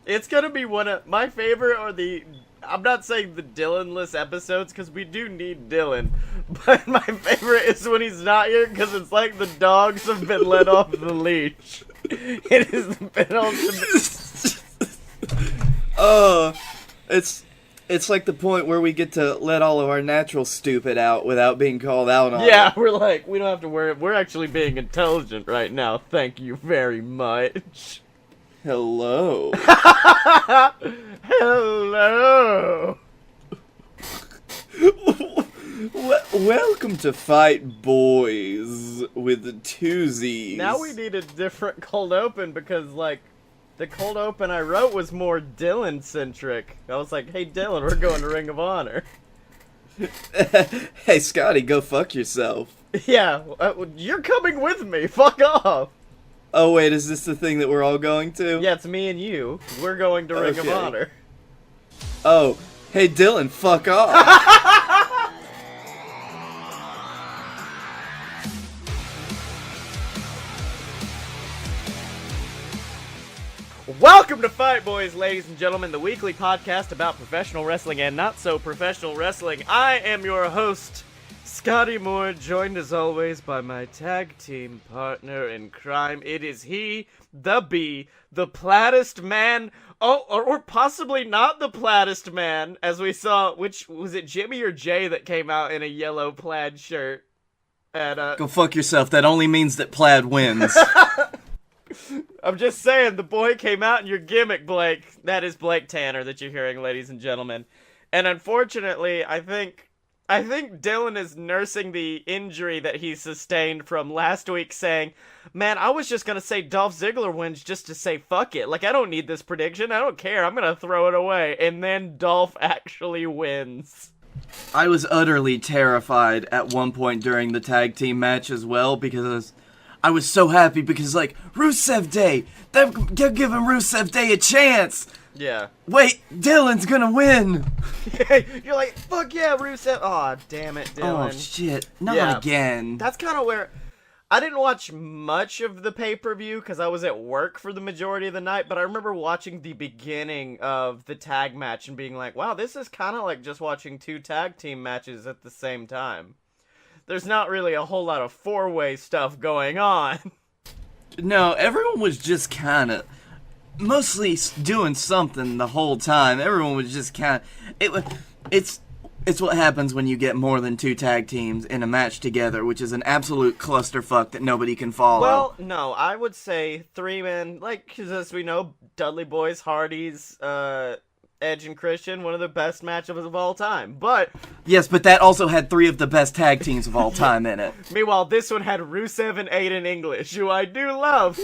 It's gonna be one of my favorite, or the. I'm not saying the Dylan-less episodes, because we do need Dylan. But my favorite is when he's not here, because it's like the dogs have been let off the leash. It is been ultimate. It's like the point where we get to let all of our natural stupid out without being called out on Yeah, it. we're like, we don't have to worry. We're actually being intelligent right now. Thank you very much. Hello. Hello. Welcome to Fight Boys with two Z's. Now we need a different cold open because, like, the cold open I wrote was more Dylan-centric. I was like, hey, Dylan, we're going to Ring of Honor. Hey, Scotty, go fuck yourself. Yeah, you're coming with me. Fuck off. Oh, wait, is this the thing that we're all going to? Yeah, it's me and you. We're going to Ring of Okay. Honor. Oh, hey, Dylan, fuck off. Welcome to Fight Boys, ladies and gentlemen, the weekly podcast about professional wrestling and not so professional wrestling. I am your host, Scotty Moore, joined as always by my tag team partner in crime. It is he, the Bee, the plattest man, or possibly not the plattest man, as we saw, which, was it Jimmy or Jay that came out in a yellow plaid shirt? At, Go fuck yourself, that only means that Plaid wins. I'm just saying, the boy came out in your gimmick, Blake. That is Blake Tanner that you're hearing, ladies and gentlemen. And unfortunately, I think Dylan is nursing the injury that he sustained from last week saying, man, I was just going to say Dolph Ziggler wins just to say fuck it. Like, I don't need this prediction. I don't care. I'm going to throw it away. And then Dolph actually wins. I was utterly terrified at one point during the tag team match as well, because I was so happy because, like, Rusev Day! They're giving Rusev Day a chance! Yeah. Wait, Dylan's gonna win! You're like, fuck yeah, Rusev. Aw, damn it, Dylan. Oh, shit. Not Yeah. again. That's kind of where... I didn't watch much of the pay-per-view because I was at work for the majority of the night, but I remember watching the beginning of the tag match and being like, wow, this is kind of like just watching two tag team matches at the same time. There's not really a whole lot of four-way stuff going on. No, everyone was just kinda... mostly doing something the whole time. Everyone was just kinda... It's what happens when you get more than two tag teams in a match together, which is an absolute clusterfuck that nobody can follow. Well, no, I would say three men, like, 'cause as we know, Dudley Boyz, Hardys, Edge and Christian, one of the best matchups of all time. But yes, but that also had three of the best tag teams of all time in it. meanwhile, this one had Rusev and Aiden English, who I do love,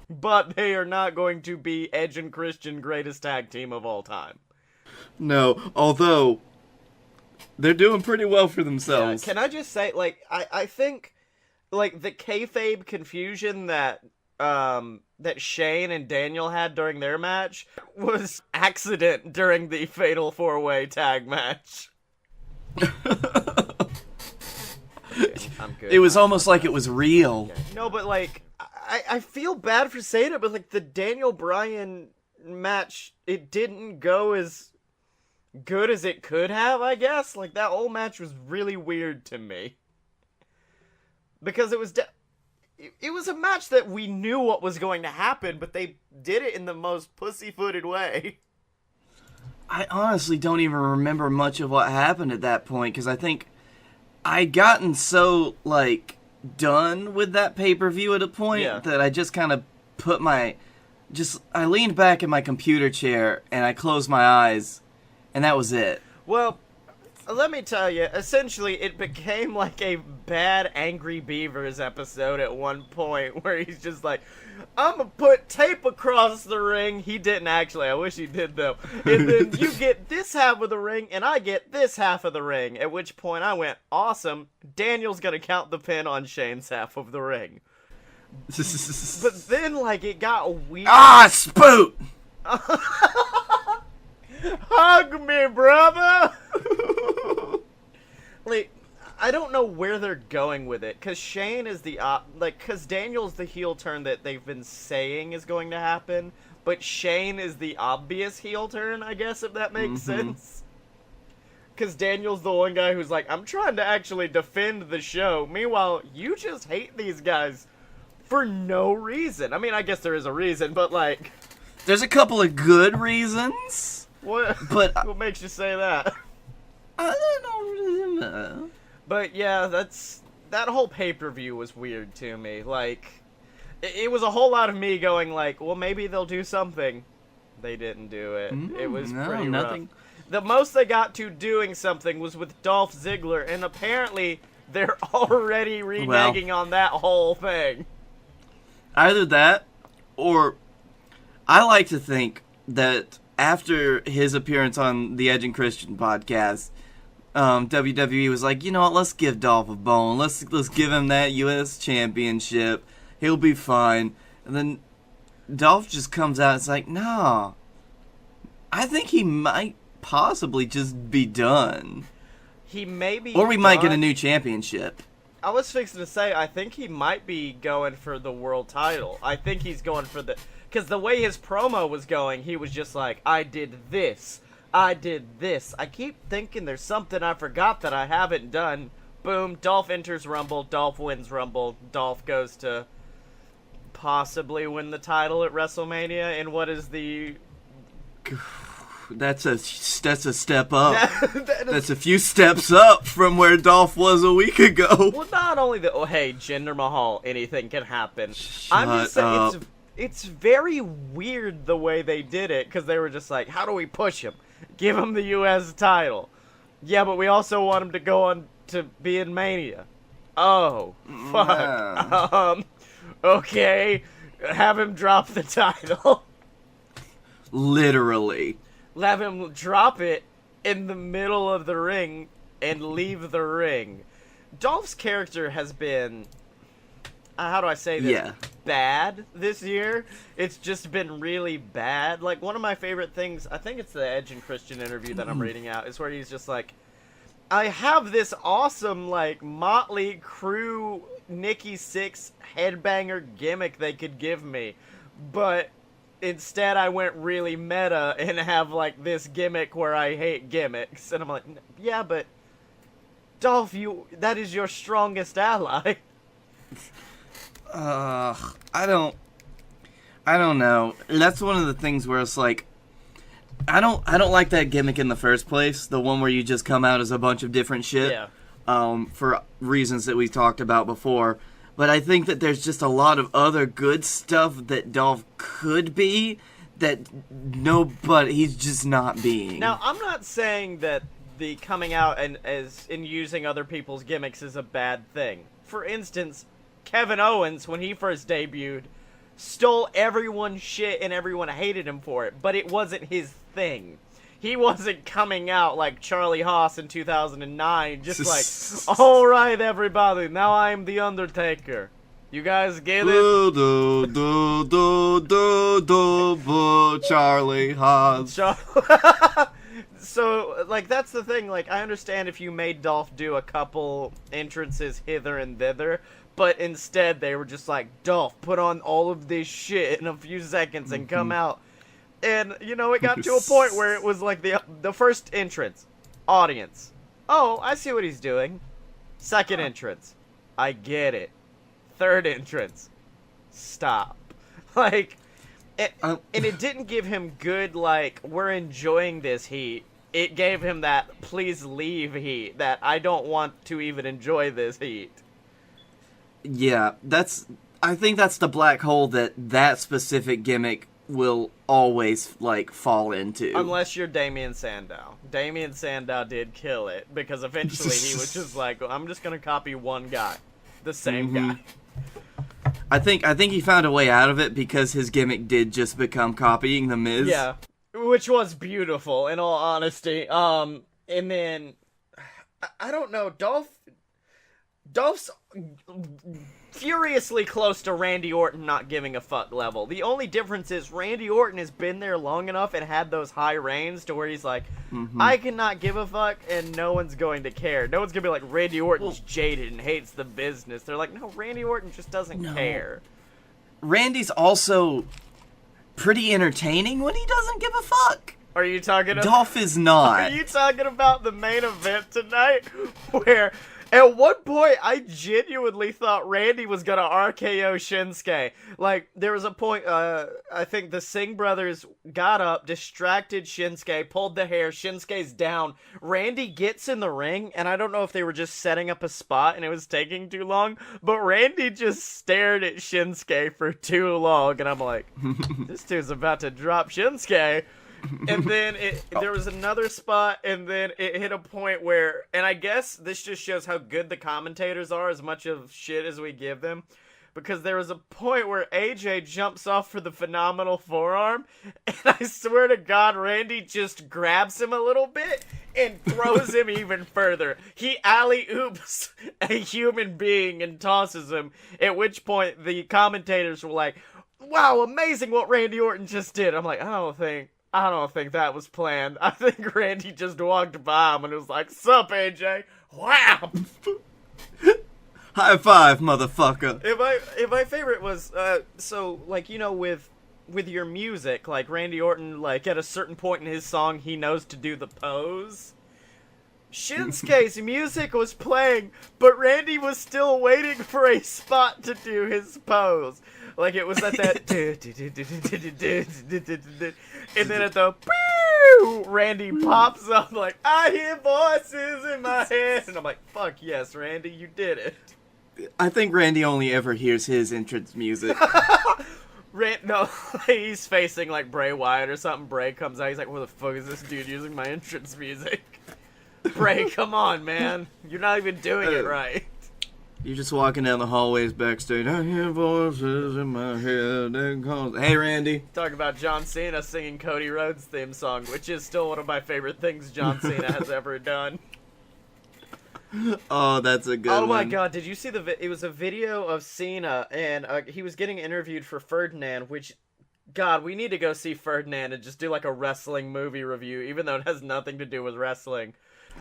but they are not going to be Edge and Christian greatest tag team of all time. No, although they're doing pretty well for themselves. Can I just say, like, I think, like, the kayfabe confusion that that Shane and Daniel had during their match was accident during the Fatal 4-Way tag match. I'm good. It was almost like it was real. No, but, like, I feel bad for saying it, but, like, the Daniel Bryan match, it didn't go as good as it could have, I guess. Like, that whole match was really weird to me. Because it was... It was a match that we knew what was going to happen, but they did it in the most pussy-footed way. I honestly don't even remember much of what happened at that point, because I think I'd gotten so, like, done with that pay-per-view at a point that I just kind of put my... I leaned back in my computer chair, and I closed my eyes, and that was it. Well, let me tell you, essentially it became like a bad Angry Beavers episode at one point where he's just like, I'm gonna put tape across the ring. He didn't actually, I wish he did though. And then you get this half of the ring and I get this half of the ring. At which point I went, awesome, Daniel's gonna count the pin on Shane's half of the ring. But then, like, it got weird. Ah, spoot! Hug me, brother! Like, I don't know where they're going with it, because Shane is the, because Daniel's the heel turn that they've been saying is going to happen, but Shane is the obvious heel turn, I guess, if that makes sense. Because Daniel's the one guy who's like, I'm trying to actually defend the show. Meanwhile, you just hate these guys for no reason. I mean, I guess there is a reason, but like... There's a couple of good reasons. What makes you say that? I don't really know. But yeah, that whole pay-per-view was weird to me. Like, it was a whole lot of me going like, well, maybe they'll do something. They didn't do it. It was pretty nothing. rough. The most they got to doing something was with Dolph Ziggler, and apparently they're already reneging on that whole thing. Either that, or I like to think that after his appearance on the Edge and Christian podcast, WWE was like, you know what, let's give Dolph a bone. Let's give him that U.S. championship. He'll be fine. And then Dolph just comes out and it's like, nah, I think he might possibly just be done. He may be Or we done. might get a new championship. I was fixing to say, I think he might be going for the world title. I think he's going for the... Because the way his promo was going, he was just like, I did this. I did this. I keep thinking there's something I forgot that I haven't done. Boom, Dolph enters Rumble. Dolph wins Rumble. Dolph goes to possibly win the title at WrestleMania. And what is the... That's a step up. That's a few steps up from where Dolph was a week ago. Well, not only that. Oh, hey, Jinder Mahal, anything can happen. Shut I'm just saying, up. it's very weird the way they did it, because they were just like, how do we push him? Give him the U.S. title. Yeah, but we also want him to go on to be in Mania. Oh, fuck. Yeah. Okay, have him drop the title. Literally. Have him drop it in the middle of the ring and leave the ring. Dolph's character has been, how do I say this? Yeah. Bad this year. It's just been really bad. Like, one of my favorite things, I think it's the Edge and Christian interview that I'm reading out, is where he's just like, I have this awesome, like, Motley Crue Nikki Sixx headbanger gimmick they could give me, but instead I went really meta and have, like, this gimmick where I hate gimmicks. And I'm like, yeah, but Dolph, that is your strongest ally. I don't know. That's one of the things where it's like, I don't like that gimmick in the first place. The one where you just come out as a bunch of different shit. Yeah. For reasons that we talked about before. But I think that there's just a lot of other good stuff that Dolph could be but he's just not being. Now, I'm not saying that the coming out and using other people's gimmicks is a bad thing. For instance, Kevin Owens, when he first debuted, stole everyone's shit and everyone hated him for it, but it wasn't his thing. He wasn't coming out like Charlie Haas in 2009, just like, alright everybody, now I'm the Undertaker. You guys get it? Charlie Haas. So, like, that's the thing, like, I understand if you made Dolph do a couple entrances hither and thither, but instead they were just like, Dolph, put on all of this shit in a few seconds and come out. And, you know, it got to a point where it was like the first entrance, audience. Oh, I see what he's doing. Second entrance, I get it. Third entrance, stop. Like, and it didn't give him good, like, we're enjoying this heat. It gave him that, please leave heat, that I don't want to even enjoy this heat. Yeah, I think that's the black hole that specific gimmick will always, like, fall into. Unless you're Damien Sandow. Damien Sandow did kill it, because eventually he was just like, I'm just gonna copy one guy. The same guy. I think he found a way out of it because his gimmick did just become copying The Miz. Yeah. Which was beautiful, in all honesty. And then, I don't know, Dolph's furiously close to Randy Orton not giving a fuck level. The only difference is Randy Orton has been there long enough and had those high reigns to where he's like, I cannot give a fuck and no one's going to care. No one's going to be like, Randy Orton's jaded and hates the business. They're like, no, Randy Orton just doesn't care. Randy's also pretty entertaining when he doesn't give a fuck. Are you talking about... Dolph is not. Are you talking about the main event tonight? Where, at one point, I genuinely thought Randy was gonna RKO Shinsuke. Like, there was a point, I think the Singh brothers got up, distracted Shinsuke, pulled the hair, Shinsuke's down. Randy gets in the ring, and I don't know if they were just setting up a spot and it was taking too long, but Randy just stared at Shinsuke for too long, and I'm like, this dude's about to drop Shinsuke. And then there was another spot, and then it hit a point where, and I guess this just shows how good the commentators are, as much of shit as we give them, because there was a point where AJ jumps off for the phenomenal forearm, and I swear to God, Randy just grabs him a little bit and throws him even further. He alley-oops a human being and tosses him, at which point the commentators were like, wow, amazing what Randy Orton just did. I'm like, I don't think that was planned. I think Randy just walked by him and was like, sup, AJ? Wow! High five, motherfucker. If my favorite was, so, like, you know, with your music, like, Randy Orton, like, at a certain point in his song, he knows to do the pose. Shinsuke's music was playing, but Randy was still waiting for a spot to do his pose. Like, it was at that... and then at the... Randy pops up like, I hear voices in my head. And I'm like, fuck yes, Randy, you did it. I think Randy only ever hears his entrance music. No, he's facing, like, Bray Wyatt or something. Bray comes out, he's like, what the fuck is this dude using my entrance music? Bray, come on, man. You're not even doing it right. You're just walking down the hallways backstage. I hear voices in my head. Hey, Randy. Talk about John Cena singing Cody Rhodes' theme song, which is still one of my favorite things John Cena has ever done. Oh, that's a good one. Oh my god, did you see it was a video of Cena, and he was getting interviewed for Ferdinand, which, god, we need to go see Ferdinand and just do like a wrestling movie review, even though it has nothing to do with wrestling.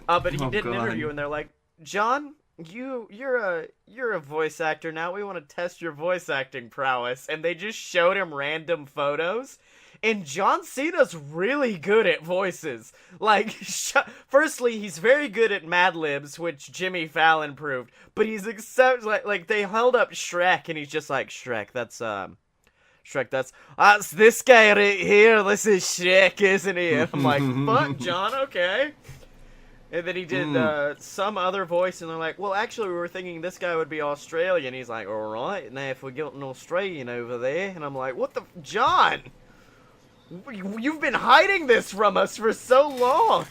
But he did an interview, and they're like, John, you're a voice actor now. We want to test your voice acting prowess. And they just showed him random photos. And John Cena's really good at voices. Like, firstly, he's very good at Mad Libs, which Jimmy Fallon proved. But he's like they held up Shrek, and he's just like, Shrek, that's this guy right here. This is Shrek, isn't he? And I'm like, fuck, John, okay. And then he did some other voice, and they're like, well, actually, we were thinking this guy would be Australian. He's like, all right, now if we get an Australian over there. And I'm like, what the... John! You've been hiding this from us for so long!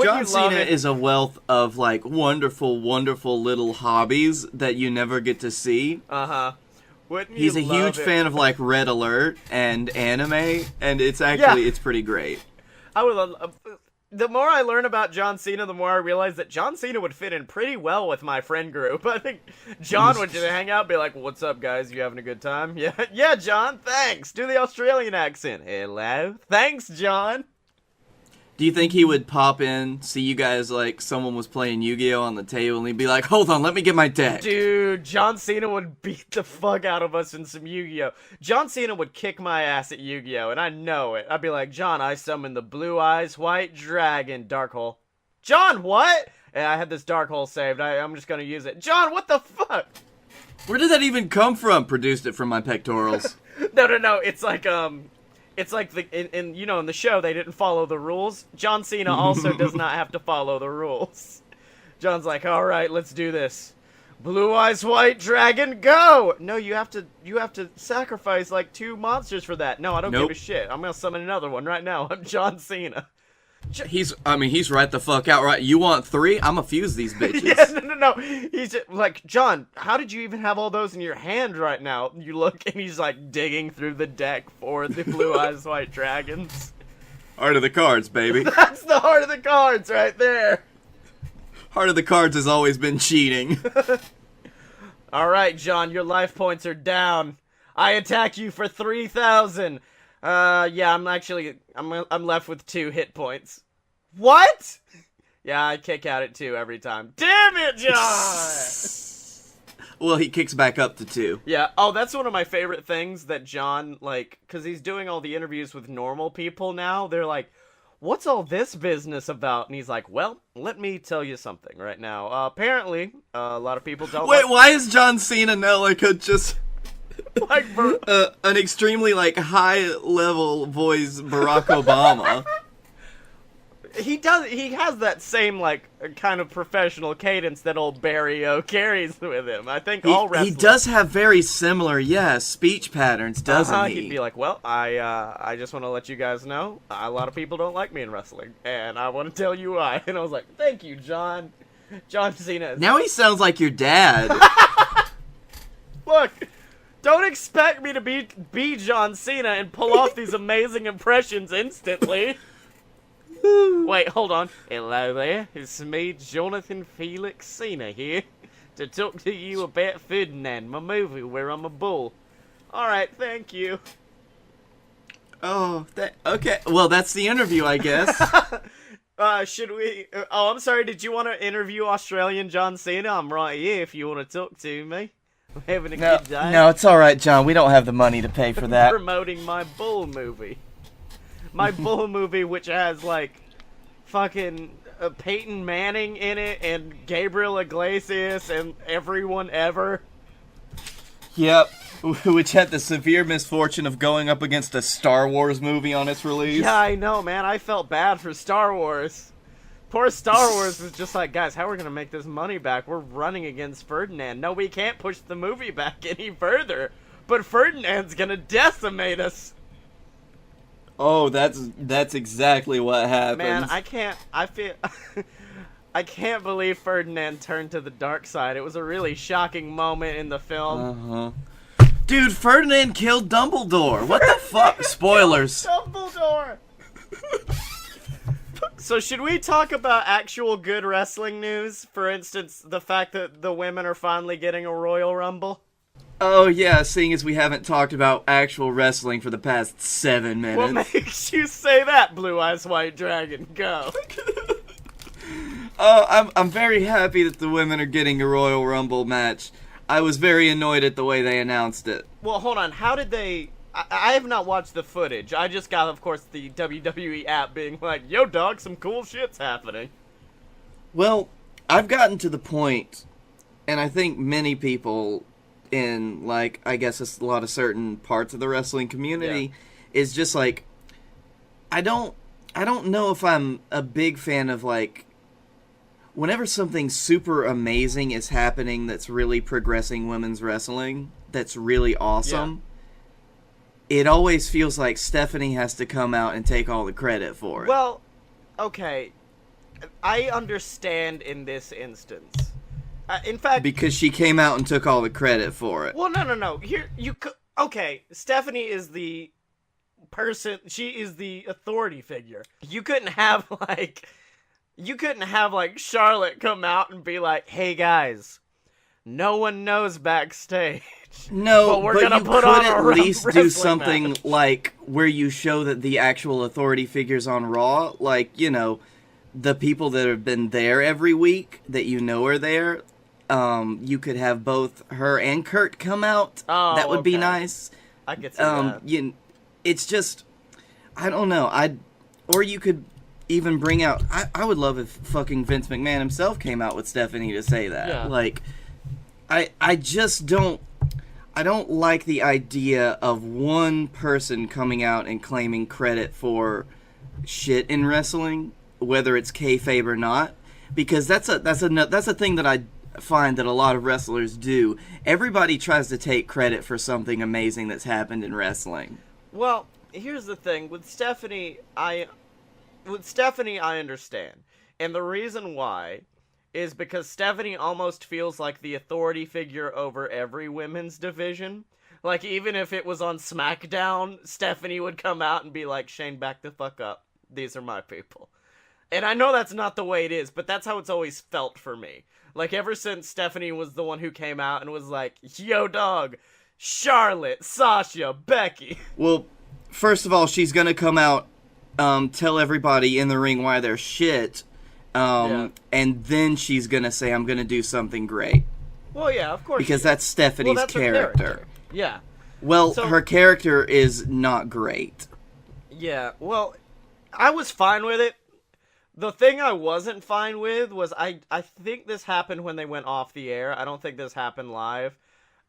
John Cena is a wealth of, like, wonderful, wonderful little hobbies that you never get to see. Uh-huh. He's a huge fan of, like, Red Alert and anime, and it's actually, it's pretty great. I would love... The more I learn about John Cena, the more I realize that John Cena would fit in pretty well with my friend group. I think John would just hang out and be like, what's up, guys? You having a good time? Yeah, John, thanks. Do the Australian accent. Hello? Thanks, John. Do you think he would pop in, see you guys like someone was playing Yu-Gi-Oh! On the table, and he'd be like, hold on, let me get my deck? Dude, John Cena would beat the fuck out of us in some Yu-Gi-Oh! John Cena would kick my ass at Yu-Gi-Oh! And I know it. I'd be like, John, I summon the Blue Eyes White Dragon Dark Hole. John, what? And I had this Dark Hole saved. I'm just gonna use it. John, what the fuck? Where did that even come from? Produced it from my pectorals. No. It's like, it's like in the show they didn't follow the rules. John Cena also does not have to follow the rules. John's like, all right, let's do this. Blue Eyes White Dragon, go! No, you have to sacrifice like 2 monsters for that. No, I don't give a shit. I'm gonna summon another one right now. I'm John Cena. He's right the fuck out, right? You want 3? I'm gonna fuse these bitches. Yeah, no. He's just, like, John, how did you even have all those in your hand right now? You look, and he's, like, digging through the deck for the Blue Eyes White Dragons. Heart of the cards, baby. That's the heart of the cards right there. Heart of the cards has always been cheating. Alright, John, your life points are down. I attack you for 3,000. Yeah, I'm left with 2 hit points. What? Yeah, I kick out at 2 every time. Damn it, John! Well, he kicks back up to 2. Yeah. Oh, that's one of my favorite things that John, like, because he's doing all the interviews with normal people now. They're like, what's all this business about? And he's like, well, let me tell you something right now. Apparently, a lot of people don't. Wait, why is John Cena now like a just like an extremely like high level voice Barack Obama? He has that same, like, kind of professional cadence that old Barry O carries with him. I think all wrestlers... He does have very similar, speech patterns, doesn't he? He'd be like, well, I just want to let you guys know, a lot of people don't like me in wrestling, and I want to tell you why. And I was like, thank you, John. John Cena. Now he sounds like your dad. Look, don't expect me to be John Cena and pull off these amazing impressions instantly. Wait, hold on. Hello there, it's me, Jonathan Felix Cena here, to talk to you about Ferdinand, my movie where I'm a bull. Alright, thank you. Oh, okay. Well, that's the interview, I guess. Should we... Oh, I'm sorry, did you want to interview Australian John Cena? I'm right here if you want to talk to me. I'm having a good day. No, it's alright, John. We don't have the money to pay for that. Promoting my bull movie. My bull movie, which has, like, fucking Peyton Manning in it, and Gabriel Iglesias, and everyone ever. Yep, which had the severe misfortune of going up against a Star Wars movie on its release. Yeah, I know, man. I felt bad for Star Wars. Poor Star Wars was just like, guys, how are we going to make this money back? We're running against Ferdinand. No, we can't push the movie back any further. But Ferdinand's going to decimate us. Oh, that's exactly what happens. Man, I can't believe Ferdinand turned to the dark side. It was a really shocking moment in the film. Dude, Ferdinand killed Dumbledore. What the fuck? Spoilers. Dumbledore. So should we talk about actual good wrestling news? For instance, the fact that the women are finally getting a Royal Rumble? Oh, yeah, seeing as we haven't talked about actual wrestling for the past 7 minutes. What makes you say that, Blue Eyes White Dragon? Go. I'm very happy that the women are getting a Royal Rumble match. I was very annoyed at the way they announced it. Well, hold on. How did they... I have not watched the footage. I just got, of course, the WWE app being like, yo, dog, some cool shit's happening. Well, I've gotten to the point, and I think many people... in, like, I guess a lot of certain parts of the wrestling community, is just, like, I don't know if I'm a big fan of, like, whenever something super amazing is happening that's really progressing women's wrestling, that's really awesome, it always feels like Stephanie has to come out and take all the credit for it. Well, okay, I understand in this instance. In fact, because she came out and took all the credit for it. Well, no. Here, okay, Stephanie is the person. She is the authority figure. You couldn't have Charlotte come out and be like, "Hey guys, no one knows backstage." No, but you gonna could at least do something match. Like where you show that the actual authority figures on Raw, like, you know, the people that have been there every week that you know are there. You could have both her and Kurt come out. Oh, that would be nice. I get that. It's just, I don't know. Or you could even bring out. I would love if fucking Vince McMahon himself came out with Stephanie to say that. Yeah. Like, I just don't. I don't like the idea of one person coming out and claiming credit for shit in wrestling, whether it's kayfabe or not, because that's a thing that I find that a lot of wrestlers do. Everybody tries to take credit for something amazing that's happened in wrestling. Well, here's the thing with Stephanie. I understand, and the reason why is because Stephanie almost feels like the authority figure over every women's division. Like, even if it was on SmackDown, Stephanie would come out and be like, Shane, back the fuck up. These are my people. And I know that's not the way it is, but that's how it's always felt for me. Like, ever since Stephanie was the one who came out and was like, yo, dog, Charlotte, Sasha, Becky. Well, first of all, she's gonna come out, tell everybody in the ring why they're shit, and then she's gonna say, I'm gonna do something great. Well, yeah, of course. Because that's Stephanie's that's character. Her character. Yeah. Well, So, her character is not great. Yeah, well, I was fine with it. The thing I wasn't fine with was I think this happened when they went off the air. I don't think this happened live.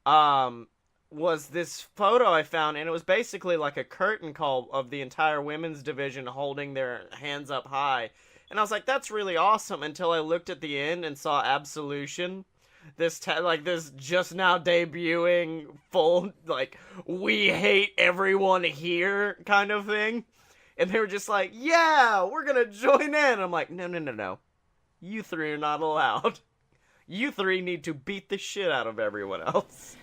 Was this photo I found, and it was basically like a curtain call of the entire women's division holding their hands up high. And I was like, that's really awesome, until I looked at the end and saw Absolution. This just now debuting full, like, we hate everyone here kind of thing. And they were just like, yeah, we're gonna join in. I'm like, no. You three are not allowed. You three need to beat the shit out of everyone else.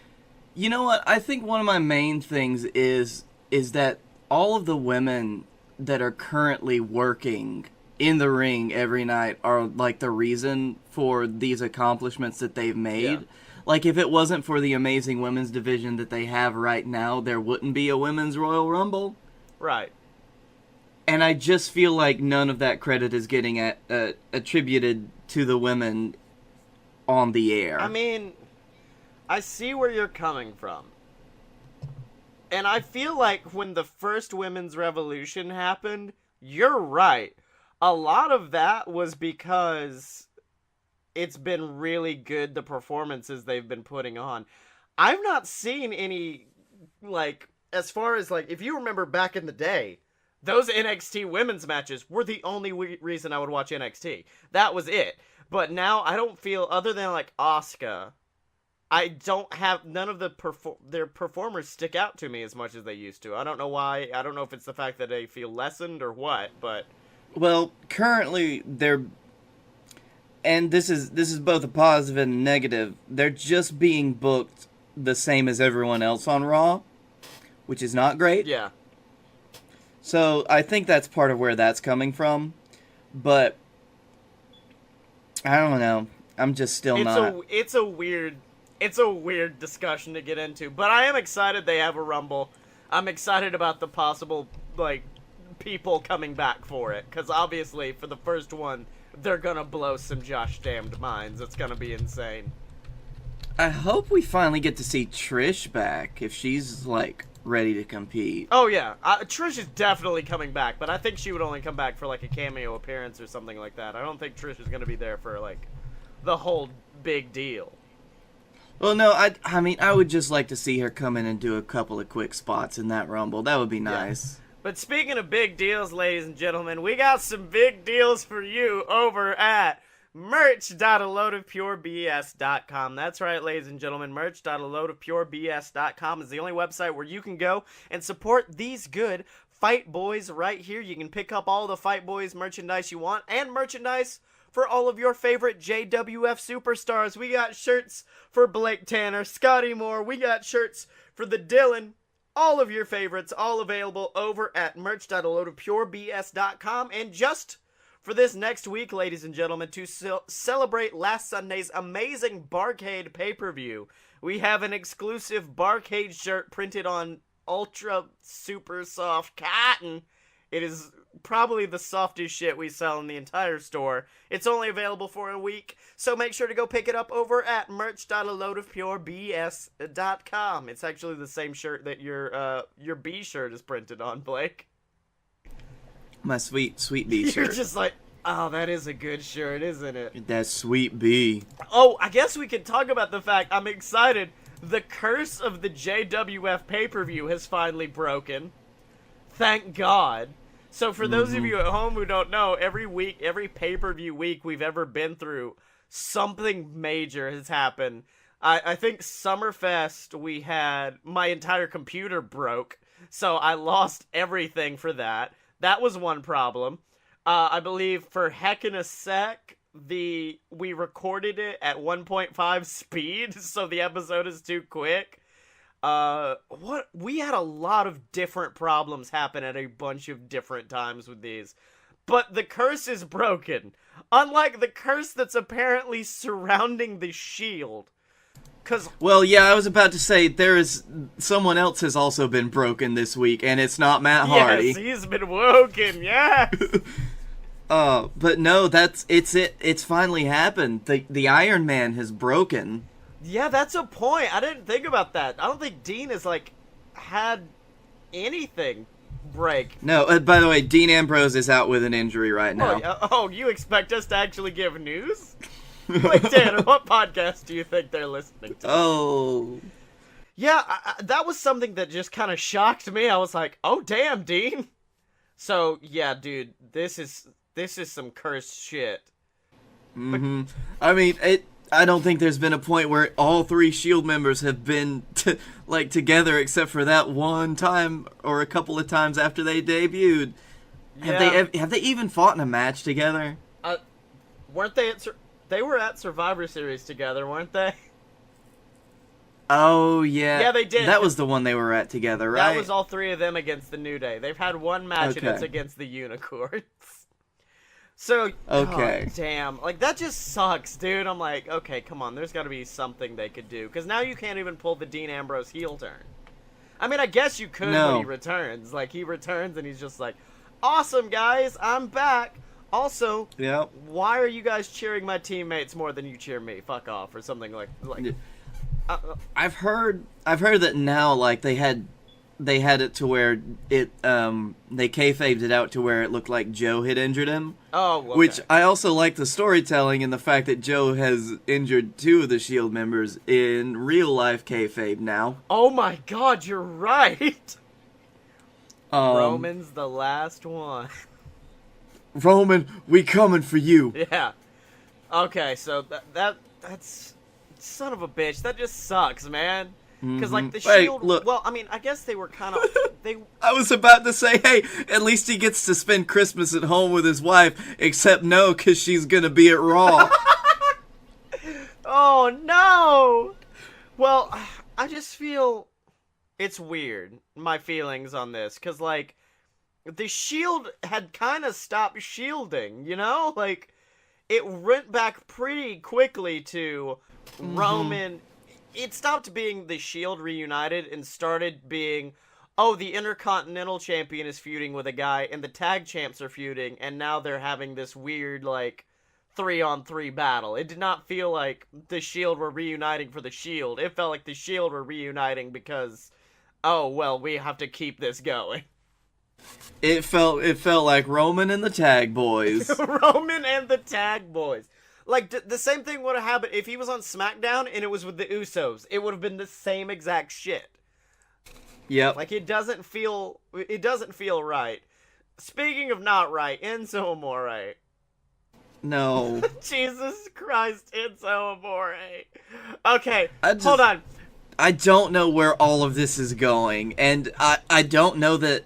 You know what? I think one of my main things is that all of the women that are currently working in the ring every night are, like, the reason for these accomplishments that they've made. Yeah. Like, if it wasn't for the amazing women's division that they have right now, there wouldn't be a women's Royal Rumble. Right. And I just feel like none of that credit is getting attributed to the women on the air. I mean, I see where you're coming from. And I feel like when the first women's revolution happened, you're right. A lot of that was because it's been really good, the performances they've been putting on. I've not seen any, like, as far as, like, if you remember back in the day, those NXT women's matches were the only reason I would watch NXT. That was it. But now I don't feel, other than like Asuka, I don't have, none of their performers stick out to me as much as they used to. I don't know why. I don't know if it's the fact that they feel lessened or what, but. Well, currently they're, and this is both a positive and a negative, they're just being booked the same as everyone else on Raw, which is not great. Yeah. So I think that's part of where that's coming from, but I don't know. I'm just still not. It's a weird discussion to get into, but I am excited they have a Rumble. I'm excited about the possible, like, people coming back for it, because obviously for the first one, they're gonna blow some Josh damned minds. It's gonna be insane. I hope we finally get to see Trish back, if she's, like, ready to compete. Oh, yeah. Trish is definitely coming back, but I think she would only come back for, like, a cameo appearance or something like that. I don't think Trish is going to be there for, like, the whole big deal. Well, no, I mean, I would just like to see her come in and do a couple of quick spots in that Rumble. That would be nice. Yeah. But speaking of big deals, ladies and gentlemen, we got some big deals for you over at merch.aloadofpurebs.com. That's right, ladies and gentlemen. Merch.aloadofpurebs.com is the only website where you can go and support these good Fight Boys right here. You can pick up all the Fight Boys merchandise you want, and merchandise for all of your favorite JWF superstars. We got shirts for Blake Tanner, Scotty Moore. We got shirts for the Dylan. All of your favorites, all available over at merch.aloadofpurebs.com. And just for this next week, ladies and gentlemen, to celebrate last Sunday's amazing Barcade pay-per-view, we have an exclusive Barcade shirt printed on ultra super soft cotton. It is probably the softest shit we sell in the entire store. It's only available for a week, so make sure to go pick it up over at merch.aloadofpurebs.com. It's actually the same shirt that your B shirt is printed on, Blake. My sweet B shirt. You're just like, oh, that is a good shirt, isn't it? That sweet B. Oh, I guess we could talk about the fact I'm excited. The curse of the JWF pay-per-view has finally broken. Thank God. So for those of you at home who don't know, every week, every pay-per-view week we've ever been through, something major has happened. I think Summerfest, we had, my entire computer broke, so I lost everything for that. That was one problem. I believe for Heck in a Sec, we recorded it at 1.5 speed, so the episode is too quick. We had a lot of different problems happen at a bunch of different times with these. But the curse is broken. Unlike the curse that's apparently surrounding the Shield. Well, yeah, I was about to say, someone else has also been broken this week, and it's not Matt Hardy. Yes, he's been woken, yes! But no, it's finally happened. The Iron Man has broken. Yeah, that's a point. I didn't think about that. I don't think Dean has, like, had anything break. No, by the way, Dean Ambrose is out with an injury right now. Oh, you expect us to actually give news? Wait, Tanner, what podcast do you think they're listening to? Oh. Yeah, that was something that just kind of shocked me. I was like, oh, damn, Dean. So, yeah, dude, this is some cursed shit. Mm-hmm. I mean, I don't think there's been a point where all 3 S.H.I.E.L.D. members have been, together except for that one time or a couple of times after they debuted. Yeah. Have they even fought in a match together? Weren't they they were at Survivor Series together, weren't they? Oh, yeah. Yeah, they did. That was the one they were at together, right? That was all 3 of them against the New Day. They've had one match, and it's against the Unicorns. So, okay. Oh, damn. Like, that just sucks, dude. I'm like, okay, come on. There's got to be something they could do. Because now you can't even pull the Dean Ambrose heel turn. I mean, I guess you could when he returns. Like, he returns, and he's just like, awesome, guys. I'm back. Also, why are you guys cheering my teammates more than you cheer me? Fuck off, or something like. I've heard that now, like they had it to where they kayfabed it out to where it looked like Joe had injured him. Oh, okay. Which I also like the storytelling and the fact that Joe has injured 2 of the S.H.I.E.L.D. members in real life kayfabe now. Oh my God, you're right. Roman's the last one. Roman, we coming for you. Yeah. Okay, so that's son of a bitch. That just sucks, man. Because, like, the S.H.I.E.L.D. Look. Well, I mean, I guess they were kind of. I was about to say, hey, at least he gets to spend Christmas at home with his wife, except no, because she's going to be at Raw. Oh, no! Well, I just feel it's weird, my feelings on this, because, like, the S.H.I.E.L.D. had kind of stopped shielding, you know? Like, it went back pretty quickly to Roman. It stopped being the S.H.I.E.L.D. reunited and started being, oh, the Intercontinental Champion is feuding with a guy, and the Tag Champs are feuding, and now they're having this weird, like, 3-on-3 battle. It did not feel like the S.H.I.E.L.D. were reuniting for the S.H.I.E.L.D. It felt like the S.H.I.E.L.D. were reuniting because, oh, well, we have to keep this going. It felt like Roman and the Tag Boys. Roman and the Tag Boys. Like, the same thing would have happened if he was on SmackDown and it was with the Usos. It would have been the same exact shit. Yep. Like, it doesn't feel right. Speaking of not right, Enzo Amore. No. Jesus Christ, Enzo Amore. Okay, hold on. I don't know where all of this is going, and I don't know that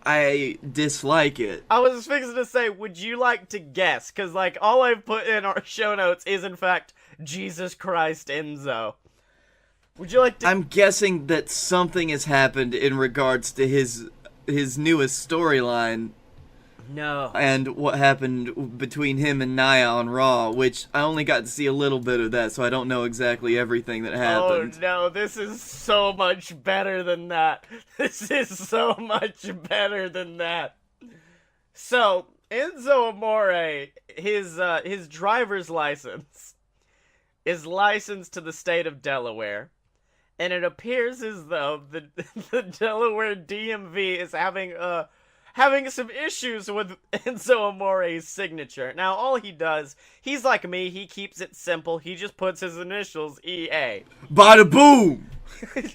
I dislike it. I was fixing to say, would you like to guess? Because, like, all I've put in our show notes is, in fact, Jesus Christ Enzo. Would you like to... I'm guessing that something has happened in regards to his newest storyline. No. And what happened between him and Nia on Raw, which I only got to see a little bit of that, so I don't know exactly everything that happened. Oh no, this is so much better than that. This is so much better than that. So, Enzo Amore, his driver's license is licensed to the state of Delaware. And it appears as though the Delaware DMV is having some issues with Enzo Amore's signature. Now, all he does, he's like me, he keeps it simple. He just puts his initials EA. Bada boom!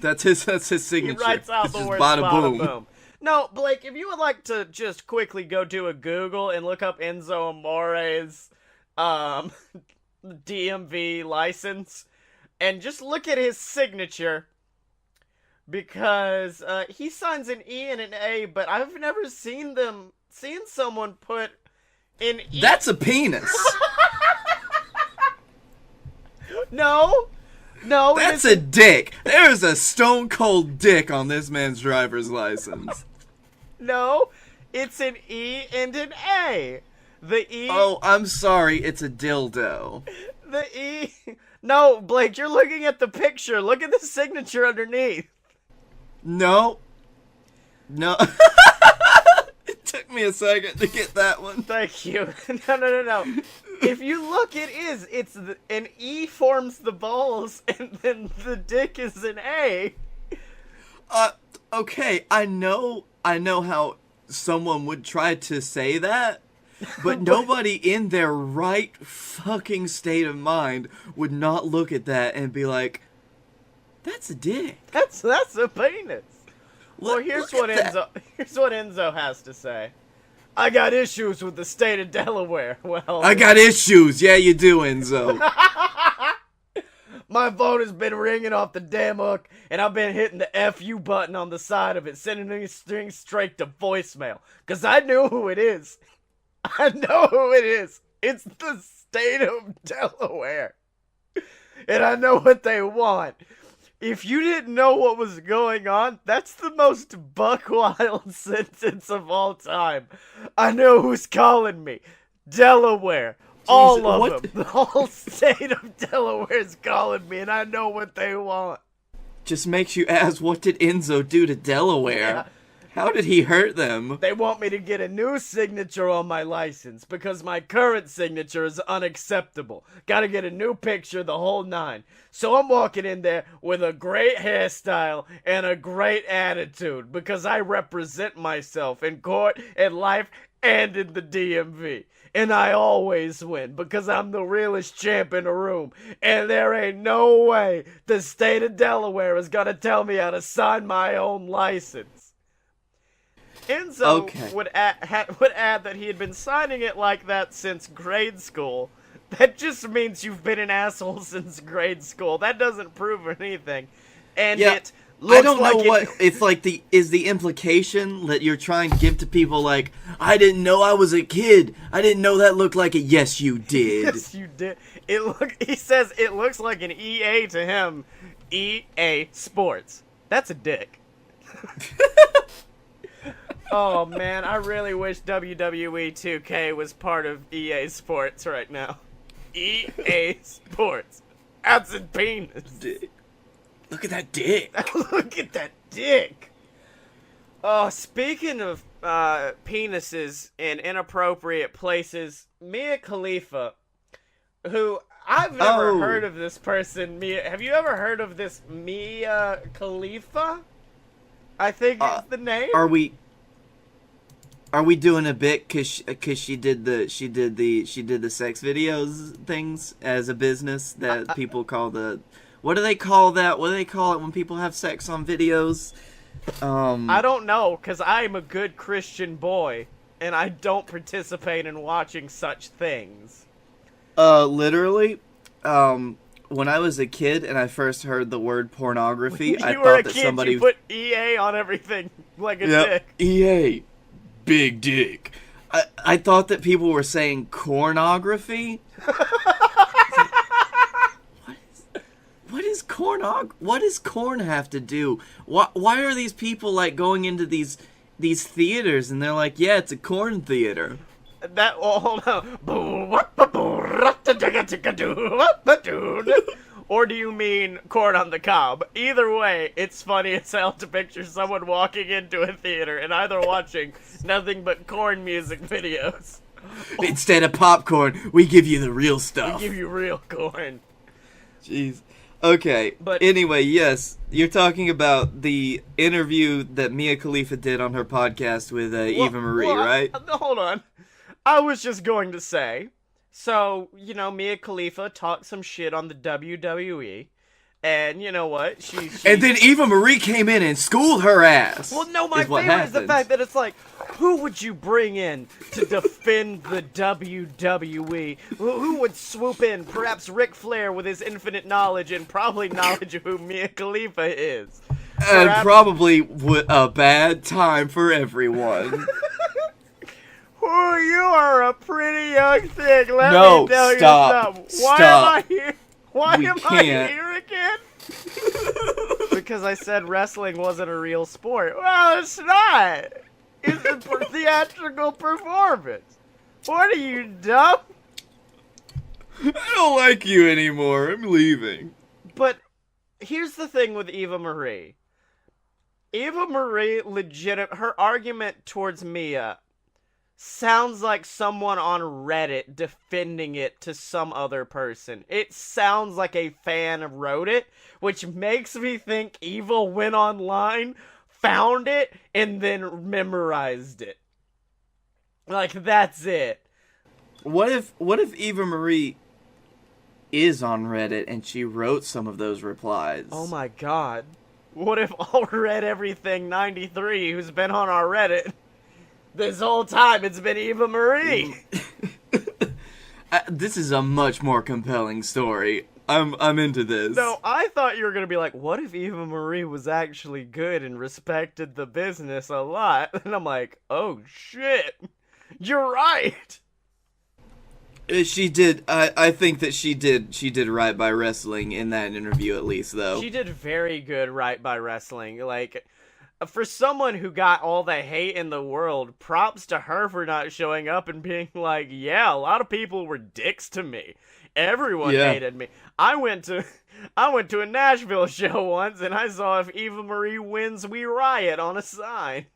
That's his signature. He writes out the words bada boom. No, Blake, if you would like to just quickly go do a Google and look up Enzo Amore's DMV license, and just look at his signature, because he signs an E and an A, but I've never seen someone put an E. That's a penis. No, that's a dick. There's a stone cold dick on this man's driver's license. No, it's an E and an A. The E. Oh, I'm sorry. It's a dildo. The E. No, Blake, you're looking at the picture. Look at the signature underneath. No. took me a second to get that one. Thank you. No. If you look, it is. It's an E forms the balls, and then the dick is an A. Okay, I know how someone would try to say that, but nobody in their right fucking state of mind would not look at that and be like, that's a dick. That's a penis. Well, here's what Enzo has to say. I got issues with the state of Delaware. Well, I got issues. Yeah, you do, Enzo. My phone has been ringing off the damn hook, and I've been hitting the FU button on the side of it, sending these strings straight to voicemail. Because I know who it is. I know who it is. It's the state of Delaware. And I know what they want. If you didn't know what was going on, that's the most buck-wild sentence of all time. I know who's calling me. Delaware. All of them. The whole state of Delaware is calling me, and I know what they want. Just makes you ask, what did Enzo do to Delaware? Yeah. How did he hurt them? They want me to get a new signature on my license because my current signature is unacceptable. Gotta get a new picture, the whole nine. So I'm walking in there with a great hairstyle and a great attitude because I represent myself in court, in life, and in the DMV. And I always win because I'm the realest champ in the room. And there ain't no way the state of Delaware is gonna tell me how to sign my own license. Enzo would add that he had been signing it like that since grade school. That just means you've been an asshole since grade school. That doesn't prove anything. And it looks I don't know what it's like. Is the implication that you're trying to give to people like, I didn't know I was a kid. I didn't know that looked like a yes you did. Yes you did. He says it looks like an EA to him. EA Sports. That's a dick. Oh man, I really wish WWE 2K was part of EA Sports right now. EA Sports. That's a penis. Look at that dick. Look at that dick. Oh, speaking of penises in inappropriate places, Mia Khalifa, who I've never heard of this person. Mia, have you ever heard of this Mia Khalifa? I think it's the name. Are we doing a bit cause she did the sex videos things as a business that people call the, what do they call that? What do they call it when people have sex on videos? I don't know, cause I'm a good Christian boy and I don't participate in watching such things. Literally, when I was a kid and I first heard the word pornography, I thought that somebody you put EA on everything like a dick. EA. Big dick. I thought that people were saying cornography. What does corn have to do? Why are these people like going into these theaters and they're like, yeah, it's a corn theater? Hold on. Or do you mean corn on the cob? Either way, it's funny as hell to picture someone walking into a theater and either watching nothing but corn music videos. Instead of popcorn, we give you the real stuff. We give you real corn. Jeez. Okay, but anyway, yes, you're talking about the interview that Mia Khalifa did on her podcast with Eva Marie, right? Hold on. I was just going to say, so, you know, Mia Khalifa talked some shit on the WWE, and you know what? She and then Eva Marie came in and schooled her ass. Well, no, my favorite is the fact that it's like, who would you bring in to defend the WWE? Who would swoop in? Perhaps Ric Flair with his infinite knowledge and probably knowledge of who Mia Khalifa is. And probably a bad time for everyone. Oh, you are a pretty young thing. Let me tell you something. Why am I here? Why am I here again? Because I said wrestling wasn't a real sport. Well, it's not. It's a theatrical performance. What are you, dumb? I don't like you anymore. I'm leaving. But here's the thing with Eva Marie. Eva Marie her argument towards Mia sounds like someone on Reddit defending it to some other person. It sounds like a fan wrote it, which makes me think Eva went online, found it, and then memorized it. Like, that's it. What if Eva Marie is on Reddit and she wrote some of those replies? Oh my god. What if all Read Everything 93 who's been on our Reddit this whole time, it's been Eva Marie? This is a much more compelling story. I'm into this. No, I thought you were gonna be like, what if Eva Marie was actually good and respected the business a lot? And I'm like, oh shit, you're right. She did. I think that she did right by wrestling in that interview, at least, though. She did very good right by wrestling. Like, for someone who got all the hate in the world, props to her for not showing up and being like, yeah, a lot of people were dicks to me. Everyone hated me. I went to a Nashville show once, and I saw If Eva Marie Wins, We Riot on a sign.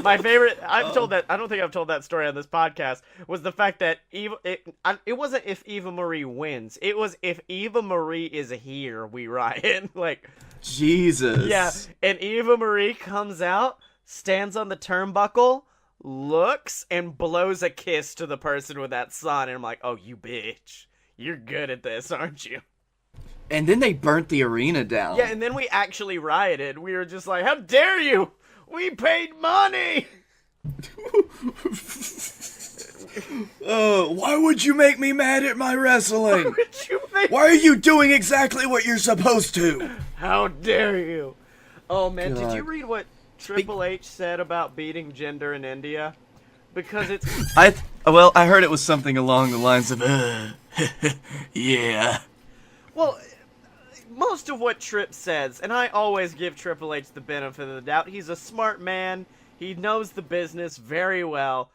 My favorite, I don't think I've told that story on this podcast, was the fact that it wasn't If Eva Marie Wins. It was If Eva Marie is here, we riot. Like, Jesus. Yeah, and Eva Marie comes out, stands on the turnbuckle, looks, and blows a kiss to the person with that sign, and I'm like, oh, you bitch. You're good at this, aren't you? And then they burnt the arena down. Yeah, and then we actually rioted. We were just like, how dare you! We paid money! Why would you make me mad at my wrestling? Why are you doing exactly what you're supposed to? How dare you? Oh man, God. Did you read what Triple H said about beating gender in India? Because it's... I heard it was something along the lines of, yeah. Well, most of what Tripp says, and I always give Triple H the benefit of the doubt, he's a smart man, he knows the business very well,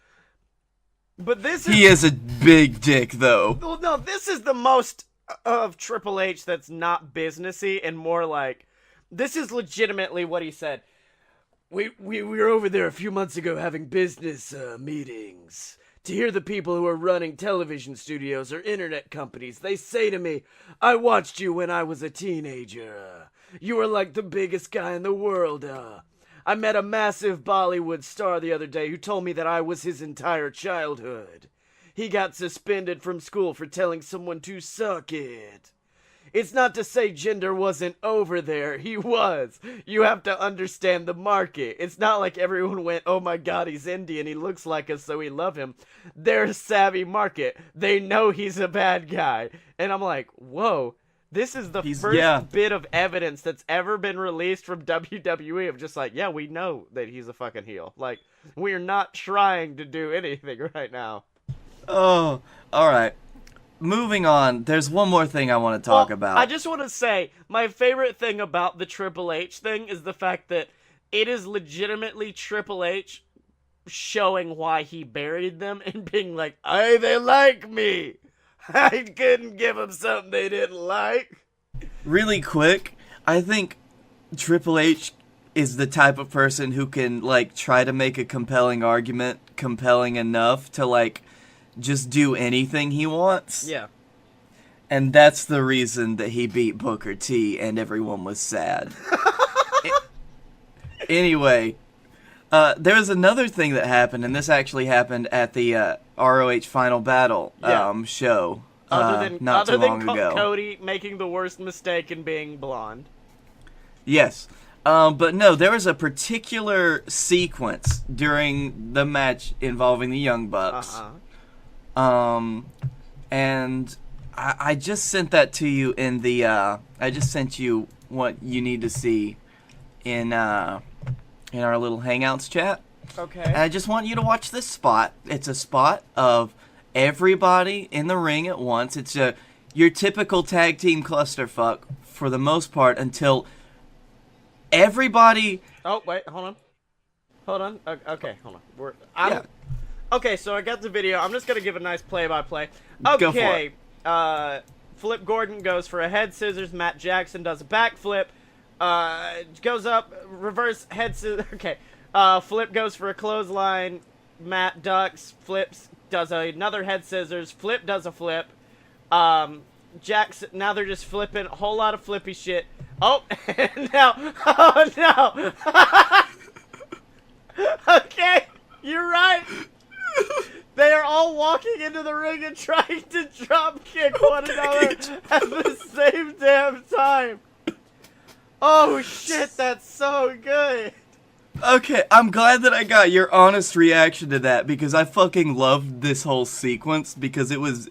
but this is... He is a big dick, though. Well, no, this is the most of Triple H that's not businessy and more like, this is legitimately what he said. We were over there a few months ago having business meetings. To hear the people who are running television studios or internet companies, they say to me, I watched you when I was a teenager. You were like the biggest guy in the world. I met a massive Bollywood star the other day who told me that I was his entire childhood. He got suspended from school for telling someone to suck it. It's not to say gender wasn't over there. He was. You have to understand the market. It's not like everyone went, oh my god, he's Indian, he looks like us, so we love him. They're a savvy market. They know he's a bad guy. And I'm like, whoa, this is the first bit of evidence that's ever been released from WWE of just like, yeah, we know that he's a fucking heel. Like, we're not trying to do anything right now. Oh, alright. Moving on, there's one more thing I want to talk about. I just want to say, my favorite thing about the Triple H thing is the fact that it is legitimately Triple H showing why he buried them and being like, hey, they like me. I couldn't give them something they didn't like. Really quick, I think Triple H is the type of person who can, like, try to make a compelling argument compelling enough to, like, just do anything he wants. Yeah. And that's the reason that he beat Booker T and everyone was sad. Anyway, there was another thing that happened, and this actually happened at the ROH Final Battle show not too long ago. Cody making the worst mistake in being blonde. Yes. But no, there was a particular sequence during the match involving the Young Bucks. And I just sent that to you in the, I just sent you what you need to see in our little Hangouts chat. Okay. And I just want you to watch this spot. It's a spot of everybody in the ring at once. It's your typical tag team clusterfuck for the most part until everybody... Oh, wait, hold on. Okay, hold on. Okay, so I got the video. I'm just going to give a nice play-by-play. Okay, Go for it. Flip Gordon goes for a head scissors. Matt Jackson does a backflip. Goes up, reverse head scissors. Okay, Flip goes for a clothesline. Matt ducks, flips, does another head scissors, Flip does a flip. Jackson, now they're just flipping, a whole lot of flippy shit. Oh, no. Okay, you're right. They are all walking into the ring and trying to drop kick one another at the same damn time. Oh shit, that's so good. Okay, I'm glad that I got your honest reaction to that, because I fucking loved this whole sequence because it was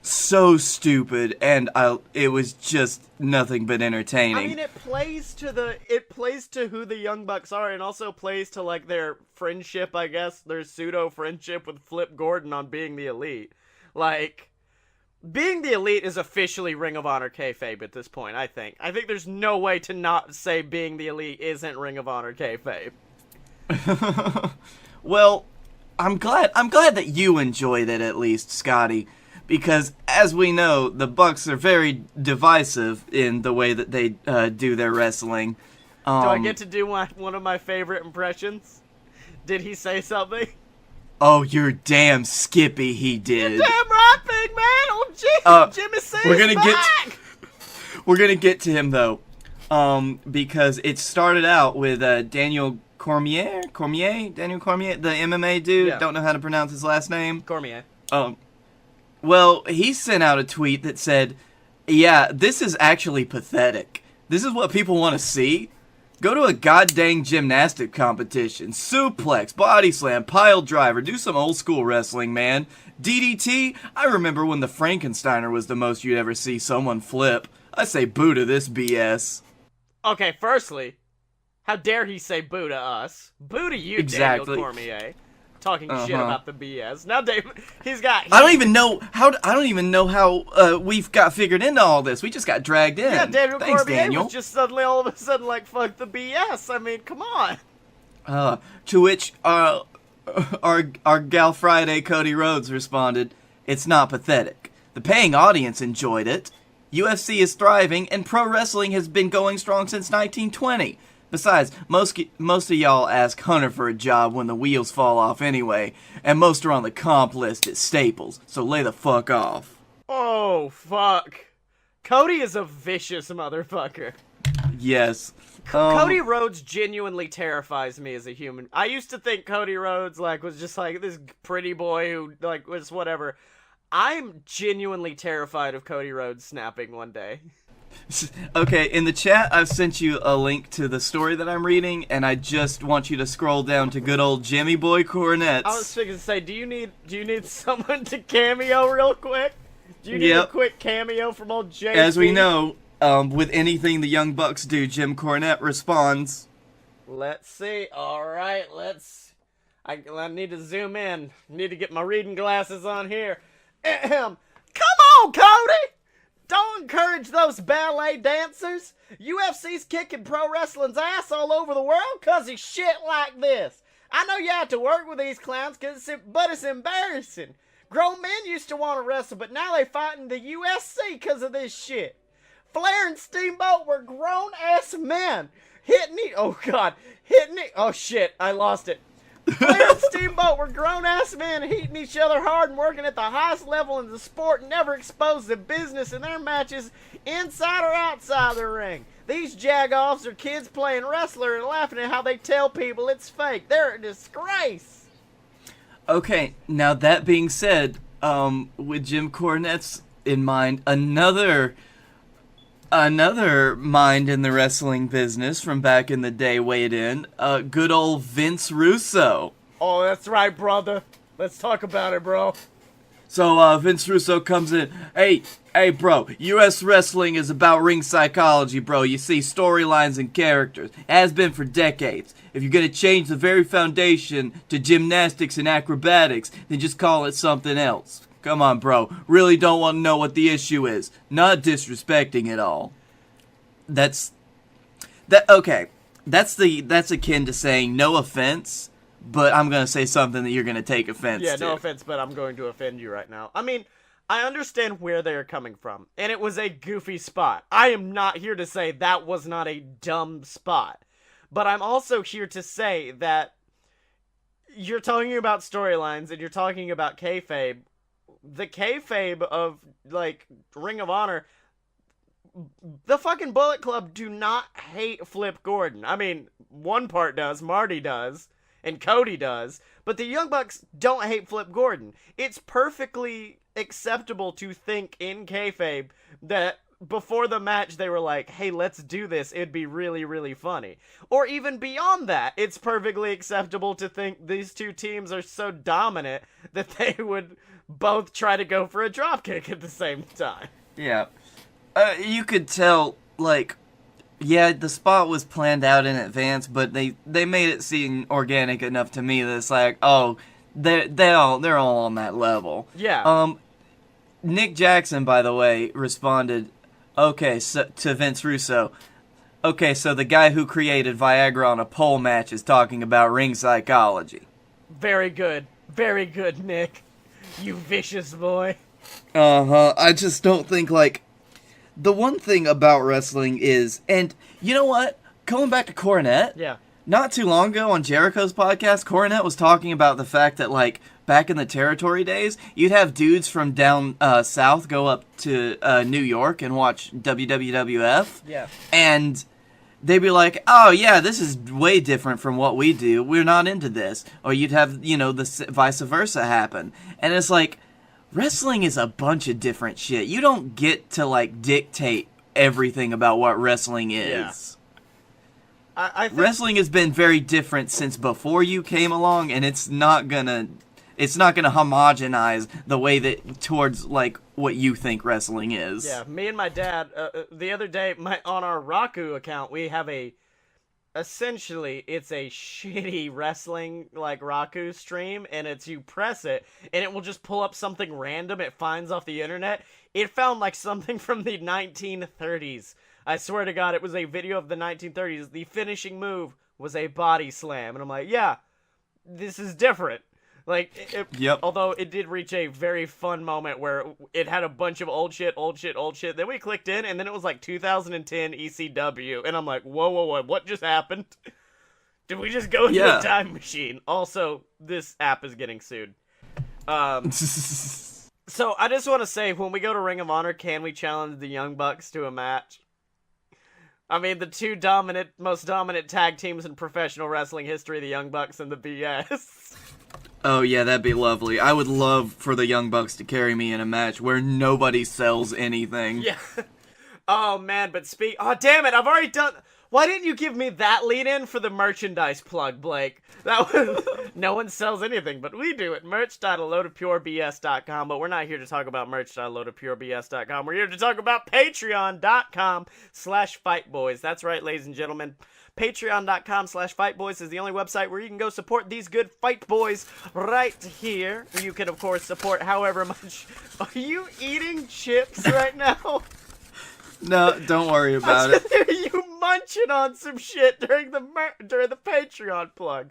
so stupid and it was just nothing but entertaining. I mean, it plays to who the Young Bucks are, and also plays to like their friendship, I guess, their pseudo friendship with Flip Gordon on Being the Elite. Like, Being the Elite is officially Ring of Honor kayfabe at this point, I think. I think there's no way to not say Being the Elite isn't Ring of Honor kayfabe. Well, I'm glad that you enjoyed it, at least, Scotty. Because, as we know, the Bucks are very divisive in the way that they do their wrestling. Do I get to do one of my favorite impressions? Did he say something? Oh, you're damn Skippy, he did. You're damn right, big man! Oh, Jimmy C's back! We're gonna get to him, though. Because it started out with Daniel Cormier, the MMA dude. Yeah. Don't know how to pronounce his last name. Cormier. Well, he sent out a tweet that said, yeah, this is actually pathetic. This is what people want to see? Go to a goddamn gymnastic competition. Suplex, body slam, pile driver. Do some old school wrestling, man. DDT? I remember when the Frankensteiner was the most you'd ever see someone flip. I say boo to this BS. Okay, firstly, how dare he say boo to us? Boo to you, Exactly. Daniel Cormier. Talking shit about the BS. Now, Dave, I don't even know how we've got figured into all this. We just got dragged in. Yeah, Daniel Thanks, Cormier Daniel. was just suddenly, all of a sudden, like, fuck the BS. I mean, come on. To which our gal Friday, Cody Rhodes, responded, "It's not pathetic. The paying audience enjoyed it. UFC is thriving, and pro wrestling has been going strong since 1920. Besides, most of y'all ask Hunter for a job when the wheels fall off anyway, and most are on the comp list at Staples, so lay the fuck off." Oh, fuck. Cody is a vicious motherfucker. Yes. Cody Rhodes genuinely terrifies me as a human. I used to think Cody Rhodes, like, was just, like, this pretty boy who, like, was whatever. I'm genuinely terrified of Cody Rhodes snapping one day. Okay, in the chat, I've sent you a link to the story that I'm reading, and I just want you to scroll down to good old Jimmy Boy Cornette. I was thinking to say, do you need someone to cameo real quick? Do you need a quick cameo from old JC? As we know, with anything the Young Bucks do, Jim Cornette responds. Let's see. All right, I need to zoom in. Need to get my reading glasses on here. Come on, Cody! Don't encourage those ballet dancers. UFC's kicking pro wrestling's ass all over the world because of shit like this. I know you have to work with these clowns, but it's embarrassing. Grown men used to want to wrestle, but now they fight in the UFC because of this shit. Flair and Steamboat were grown-ass men. Oh shit, I lost it. Flair and Steamboat were grown-ass men hitting each other hard and working at the highest level in the sport and never exposed the business in their matches inside or outside the ring. These jagoffs are kids playing wrestler and laughing at how they tell people it's fake. They're a disgrace. Okay, now that being said, with Jim Cornette's in mind, another mind in the wrestling business from back in the day weighed in, good old Vince Russo. Oh, that's right, brother. Let's talk about it, bro. So, Vince Russo comes in, hey, bro, US wrestling is about ring psychology, bro. You see storylines and characters. It has been for decades. If you're gonna change the very foundation to gymnastics and acrobatics, then just call it something else. Come on, bro. Really don't want to know what the issue is. Not disrespecting it all. That's akin to saying no offense, but I'm going to say something that you're going to take offense to. Yeah, no offense, but I'm going to offend you right now. I mean, I understand where they're coming from, and it was a goofy spot. I am not here to say that was not a dumb spot, but I'm also here to say that you're talking about storylines and you're talking about kayfabe. The kayfabe of, like, Ring of Honor, the fucking Bullet Club do not hate Flip Gordon. I mean, one part does, Marty does, and Cody does, but the Young Bucks don't hate Flip Gordon. It's perfectly acceptable to think in kayfabe that before the match they were like, hey, let's do this, it'd be really, really funny. Or even beyond that, it's perfectly acceptable to think these two teams are so dominant that they would both try to go for a dropkick at the same time. Yeah. You could tell, like, yeah, the spot was planned out in advance, but they made it seem organic enough to me that it's like, oh, they're all on that level. Yeah. Nick Jackson, by the way, responded, okay, so, to Vince Russo, okay, so the guy who created Viagra on a pole match is talking about ring psychology. Very good, Nick. You vicious boy. Uh-huh. I just don't think, like, the one thing about wrestling is, and you know what? Going back to Cornette. Yeah. Not too long ago on Jericho's podcast, Cornette was talking about the fact that, like, back in the territory days, you'd have dudes from down south go up to New York and watch WWF. Yeah. And they'd be like, oh, yeah, this is way different from what we do. We're not into this. Or you'd have, you know, the vice versa happen. And it's like, wrestling is a bunch of different shit. You don't get to, like, dictate everything about what wrestling is. Yeah. I think Wrestling has been very different since before you came along, and it's not gonna homogenize the way that towards, like, what you think wrestling is. Yeah, me and my dad, the other day, on our Raku account, we have essentially, it's a shitty wrestling, like, Raku stream, and you press it, and it will just pull up something random it finds off the internet. It found, like, something from the 1930s. I swear to God, it was a video of the 1930s. The finishing move was a body slam, and I'm like, yeah, this is different. Like, Yep. Although it did reach a very fun moment where it had a bunch of old shit. Then we clicked in, and then it was like 2010 ECW, and I'm like, whoa, what just happened? Did we just go into a time machine? Also, this app is getting sued. So I just want to say, when we go to Ring of Honor, can we challenge the Young Bucks to a match? I mean, the two most dominant tag teams in professional wrestling history, the Young Bucks and the BS. Oh, yeah, that'd be lovely. I would love for the Young Bucks to carry me in a match where nobody sells anything. Yeah. Oh, man, but oh, damn it, I've already done... Why didn't you give me that lead-in for the merchandise plug, Blake? That was... No one sells anything, but we do at merch.aloadofpurebs.com, but we're not here to talk about merch.aloadofpurebs.com. We're here to talk about patreon.com/fightboys. That's right, ladies and gentlemen. Patreon.com/fightboys is the only website where you can go support these good fight boys right here. You can, of course, support however much... Are you eating chips right now? No, don't worry about it. You munching on some shit during the Patreon plug.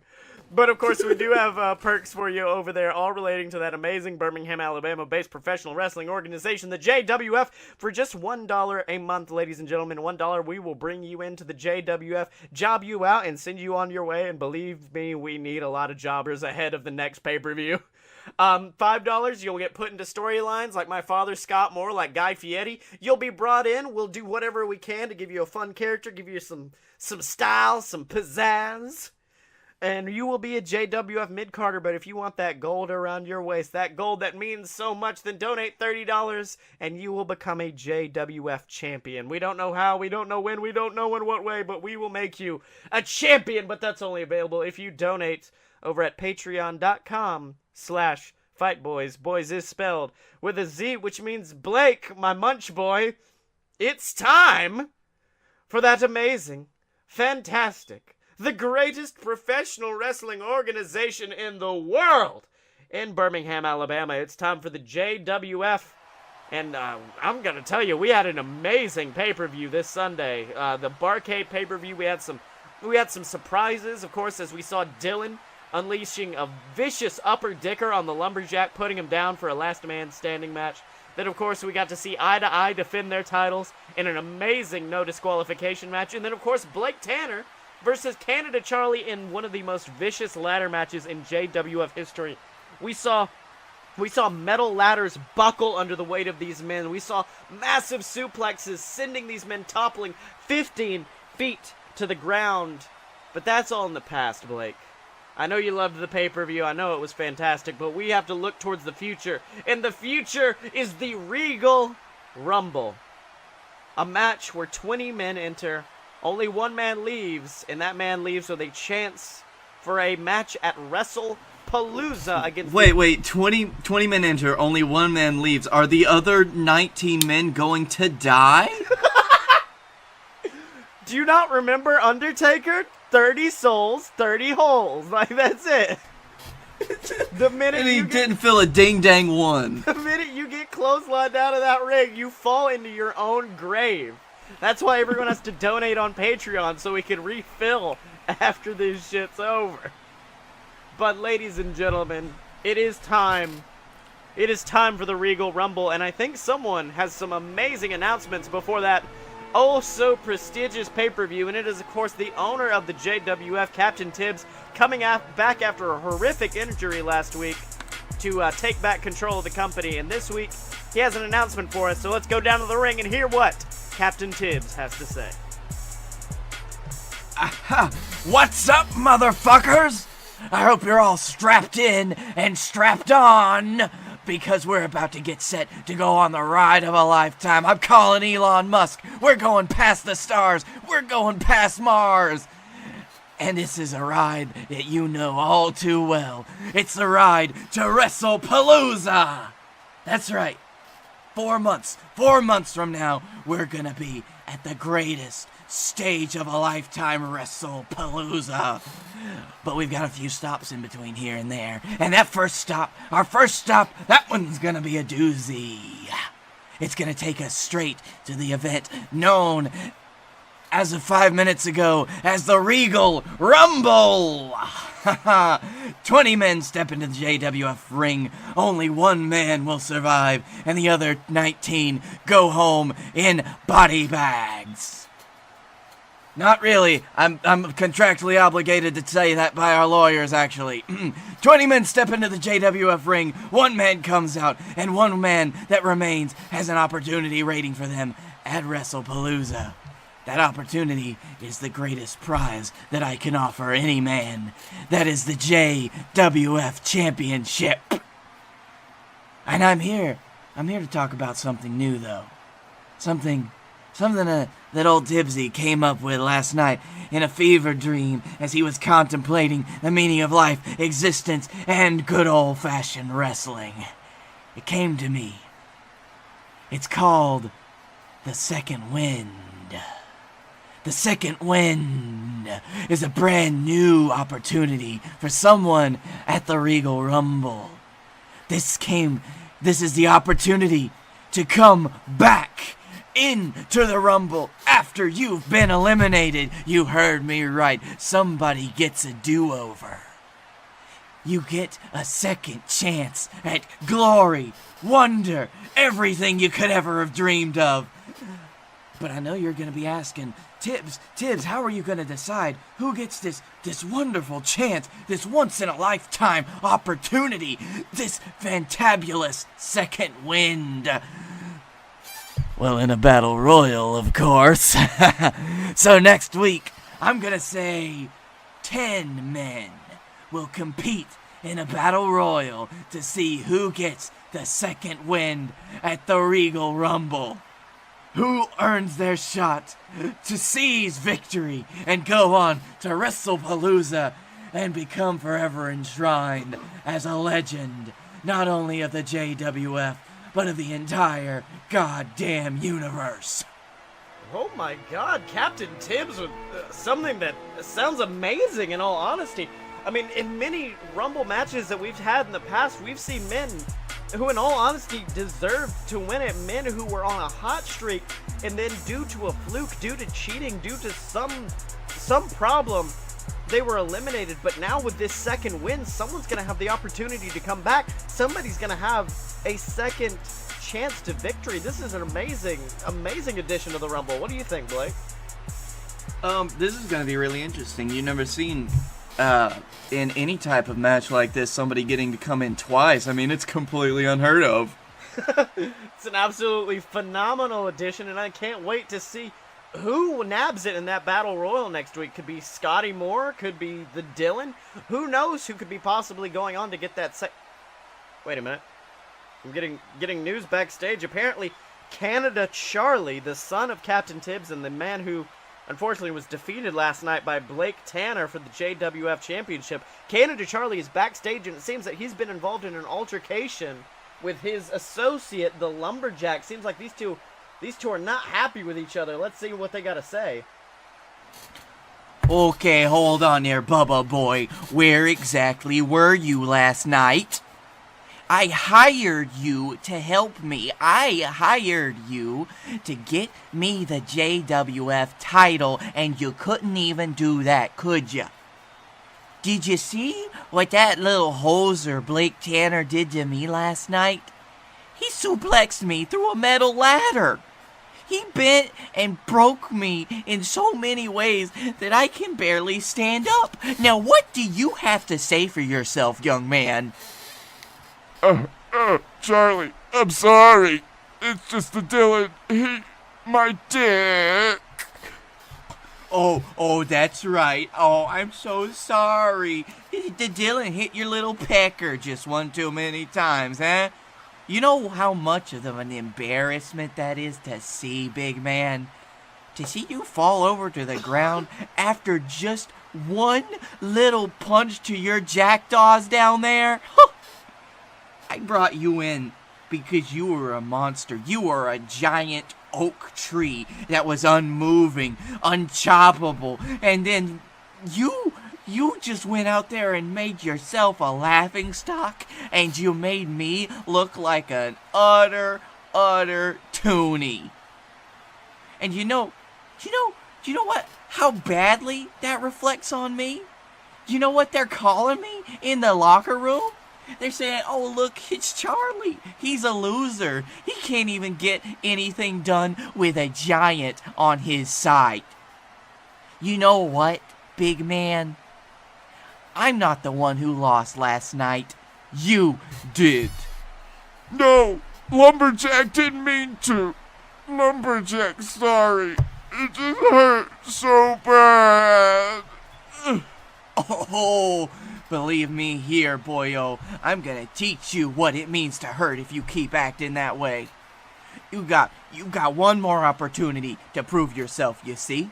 But of course, we do have perks for you over there, all relating to that amazing Birmingham, Alabama-based professional wrestling organization, the JWF. For just $1 a month, ladies and gentlemen, $1, we will bring you into the JWF, job you out, and send you on your way. And believe me, we need a lot of jobbers ahead of the next pay-per-view. $5, you'll get put into storylines like my father, Scott Moore, like Guy Fieri. You'll be brought in. We'll do whatever we can to give you a fun character, give you some style, some pizzazz. And you will be a JWF mid-carder, but if you want that gold around your waist, that gold that means so much, then donate $30 and you will become a JWF champion. We don't know how, we don't know when, we don't know in what way, but we will make you a champion, but that's only available if you donate over at patreon.com/fightboys. Boys is spelled with a Z, which means Blake, my munch boy. It's time for that amazing, fantastic, the greatest professional wrestling organization in the world in Birmingham, Alabama. It's time for the JWF. And I'm going to tell you, we had an amazing pay-per-view this Sunday. The Barcade pay-per-view, we had some surprises, of course, as we saw Dylan unleashing a vicious upper dicker on the Lumberjack, putting him down for a last man standing match. Then, of course, we got to see Eye to Eye defend their titles in an amazing no disqualification match. And then, of course, Blake Tanner versus Canada Charlie in one of the most vicious ladder matches in JWF history. We saw metal ladders buckle under the weight of these men. We saw massive suplexes sending these men toppling 15 feet to the ground. But that's all in the past, Blake. I know you loved the pay-per-view. I know it was fantastic, but we have to look towards the future. And the future is the Regal Rumble. A match where 20 men enter. Only one man leaves, and that man leaves with a chance for a match at WrestlePalooza against... Wait, 20 men enter, only one man leaves. Are the other 19 men going to die? Do you not remember Undertaker? 30 souls, 30 holes. Like, that's it. The minute and he didn't fill a ding-dang one. The minute you get clotheslined out of that ring, you fall into your own grave. That's why everyone has to donate on Patreon so we can refill after this shit's over. But ladies and gentlemen, it is time. It is time for the Regal Rumble, and I think someone has some amazing announcements before that oh so prestigious pay-per-view, and it is of course the owner of the JWF, Captain Tibbs, coming back after a horrific injury last week to take back control of the company, and this week he has an announcement for us, so let's go down to the ring and hear what Captain Tibbs has to say. Aha! What's up, motherfuckers? I hope you're all strapped in and strapped on, because we're about to get set to go on the ride of a lifetime. I'm calling Elon Musk. We're going past the stars. We're going past Mars. And this is a ride that you know all too well. It's the ride to WrestlePalooza. That's right. 4 months from now, we're gonna be at the greatest stage of a lifetime, WrestlePalooza. But we've got a few stops in between here and there. And our first stop, that one's gonna be a doozy. It's gonna take us straight to the event known as of 5 minutes ago as the Regal Rumble. 20 men step into the JWF ring. Only one man will survive, and the other 19 go home in body bags. Not really. I'm contractually obligated to say that by our lawyers, actually. 20 men step into the JWF ring, one man comes out, and one man that remains has an opportunity waiting for them at WrestlePalooza. That opportunity is the greatest prize that I can offer any man. That is the JWF Championship. And I'm here to talk about something new, though. Something that old Tibbsy came up with last night in a fever dream as he was contemplating the meaning of life, existence, and good old-fashioned wrestling. It came to me. It's called the Second Wind. The Second Wind is a brand new opportunity for someone at the Regal Rumble. This is the opportunity to come back into the Rumble after you've been eliminated. You heard me right. Somebody gets a do-over. You get a second chance at glory, wonder, everything you could ever have dreamed of. But I know you're going to be asking, Tibbs, how are you going to decide who gets this wonderful chance, this once-in-a-lifetime opportunity, this fantabulous second wind? Well, in a battle royal, of course. So next week, I'm going to say 10 men will compete in a battle royal to see who gets the second wind at the Regal Rumble. Who earns their shot to seize victory and go on to WrestlePalooza and become forever enshrined as a legend, not only of the JWF, but of the entire goddamn universe. Oh my god, Captain Tibbs with something that sounds amazing, in all honesty. I mean, in many Rumble matches that we've had in the past, we've seen men who in all honesty deserved to win it, men who were on a hot streak, and then due to a fluke, due to cheating, due to some problem, they were eliminated. But now with this second win, someone's going to have the opportunity to come back. Somebody's going to have a second chance to victory. This is an amazing addition to the Rumble. What do you think, Blake? This is gonna be really interesting. You've never seen, in any type of match like this, somebody getting to come in twice. I mean, it's completely unheard of. It's an absolutely phenomenal addition, and I can't wait to see who nabs it in that Battle Royal next week. Could be Scotty Moore, could be the Dylan. Who knows who could be possibly going on to get that Wait a minute. I'm getting news backstage. Apparently, Canada Charlie, the son of Captain Tibbs and the man who unfortunately was defeated last night by Blake Tanner for the JWF Championship. Canada Charlie is backstage, and it seems that he's been involved in an altercation with his associate, the Lumberjack. Seems like these two are not happy with each other. Let's see what they got to say. Okay, hold on there, Bubba boy. Where exactly were you last night? I hired you to help me. I hired you to get me the JWF title, and you couldn't even do that, could ya? Did you see what that little hoser Blake Tanner did to me last night? He suplexed me through a metal ladder. He bent and broke me in so many ways that I can barely stand up. Now, what do you have to say for yourself, young man? Charlie, I'm sorry. It's just the Dylan. My dick. Oh, that's right. Oh, I'm so sorry. The Dylan hit your little pecker just one too many times, huh? You know how much of an embarrassment that is to see, big man? To see you fall over to the ground after just one little punch to your jackdaws down there? I brought you in because you were a monster. You were a giant oak tree that was unmoving, unchoppable, and then you just went out there and made yourself a laughing stock, and you made me look like an utter toonie. And you know what? How badly that reflects on me? You know what they're calling me in the locker room? They're saying, oh, look, it's Charlie. He's a loser. He can't even get anything done with a giant on his side. You know what, big man? I'm not the one who lost last night. You did. No, Lumberjack didn't mean to. Lumberjack, sorry. It just hurt so bad. Oh, believe me here, boyo. I'm gonna teach you what it means to hurt if you keep acting that way. You got one more opportunity to prove yourself, you see?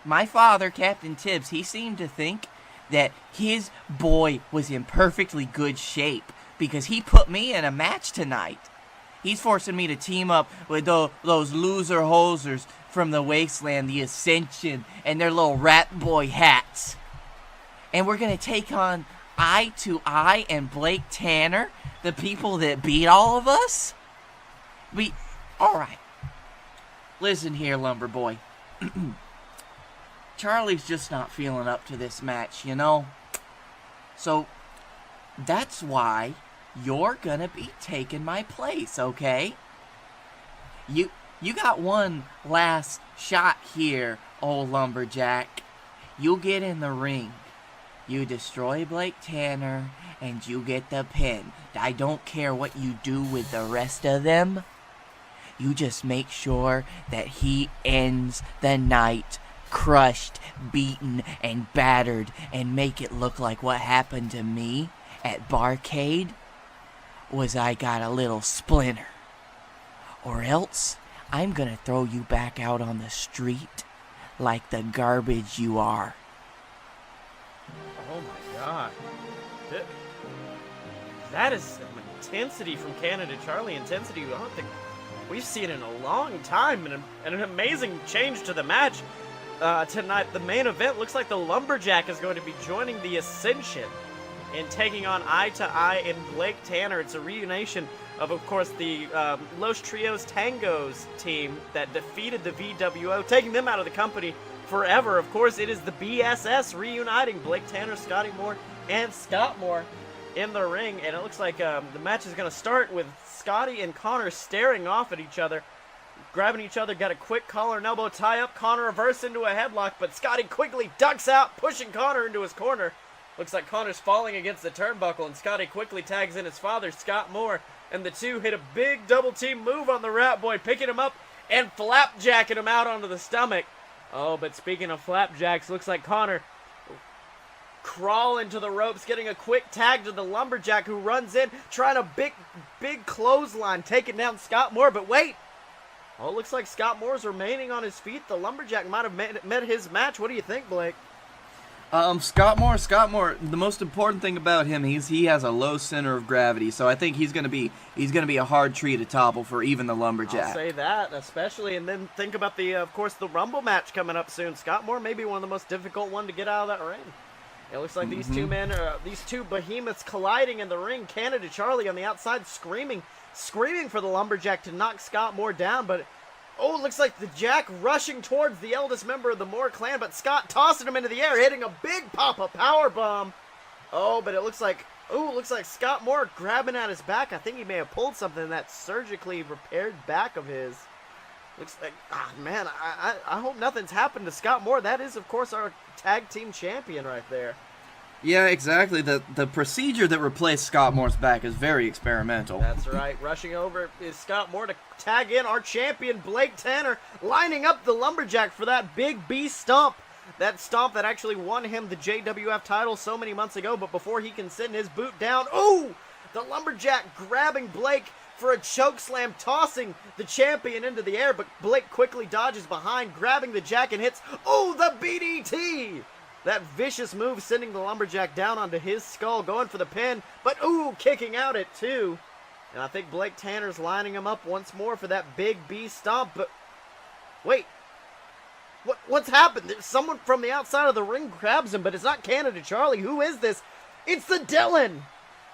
My father, Captain Tibbs, he seemed to think that his boy was in perfectly good shape because he put me in a match tonight. He's forcing me to team up with those loser hosers from the Wasteland, the Ascension, and their little rat boy hats. And we're going to take on Eye to Eye and Blake Tanner, the people that beat all of us? Alright. Listen here, Lumber Boy. Charlie's just not feeling up to this match, you know? So, that's why you're gonna be taking my place, okay? You got one last shot here, old Lumberjack. You get in the ring. You destroy Blake Tanner, and you get the pin. I don't care what you do with the rest of them. You just make sure that he ends the night crushed, beaten, and battered, and make it look like what happened to me at Barcade was I got a little splinter. Or else, I'm gonna throw you back out on the street like the garbage you are. Oh my god. That is some intensity from Canada Charlie. Intensity I don't think we've seen in a long time, and an amazing change to the match. Tonight, the main event looks like the Lumberjack is going to be joining the Ascension and taking on Eye to Eye and Blake Tanner. It's a reunition of course, the Los Trios Tangos team that defeated the VWO, taking them out of the company forever. Of course, it is the BSS reuniting Blake Tanner, Scotty Moore, and Scott Moore in the ring. And it looks like the match is going to start with Scotty and Connor staring off at each other. grabbing each other, got a quick collar and elbow tie-up. Connor reverse into a headlock, but Scotty quickly ducks out, pushing Connor into his corner. Looks like Connor's falling against the turnbuckle, and Scotty quickly tags in his father, Scott Moore, and the two hit a big double-team move on the Rat Boy, picking him up and flapjacking him out onto the stomach. Oh, but speaking of flapjacks, looks like Connor crawl into the ropes, getting a quick tag to the Lumberjack, who runs in, trying a big clothesline, taking down Scott Moore, but wait! Oh, it looks like Scott Moore's remaining on his feet. The Lumberjack might have met his match. What do you think, Blake? Scott Moore, the most important thing about him, he has a low center of gravity, so I think he's gonna be a hard tree to topple for even the Lumberjack. I'll say that, especially, and then think about of course, the Rumble match coming up soon. Scott Moore may be one of the most difficult one to get out of that ring. It looks like these two behemoths colliding in the ring. Canada Charlie on the outside screaming for the Lumberjack to knock Scott Moore down, but oh, it looks like the Jack rushing towards the eldest member of the Moore clan, but Scott tossing him into the air, hitting a big pop-up powerbomb. Oh, but it looks like Scott Moore grabbing at his back. I think he may have pulled something in that surgically repaired back of his. Looks like, man, I hope nothing's happened to Scott Moore. That is, of course, our tag team champion right there. Yeah, exactly. The procedure that replaced Scott Moore's back is very experimental. That's right. Rushing over is Scott Moore to tag in our champion, Blake Tanner, lining up the Lumberjack for that big B stomp. That stomp that actually won him the JWF title so many months ago, but before he can send his boot down, ooh! The Lumberjack grabbing Blake for a choke slam, tossing the champion into the air, but Blake quickly dodges behind, grabbing the Jack and hits, oh, the BDT! That vicious move sending the Lumberjack down onto his skull, going for the pin, but ooh, kicking out at 2. And I think Blake Tanner's lining him up once more for that big B stomp, but wait. What's happened? There's someone from the outside of the ring grabs him, but it's not Canada Charlie. Who is this? It's the Dylan!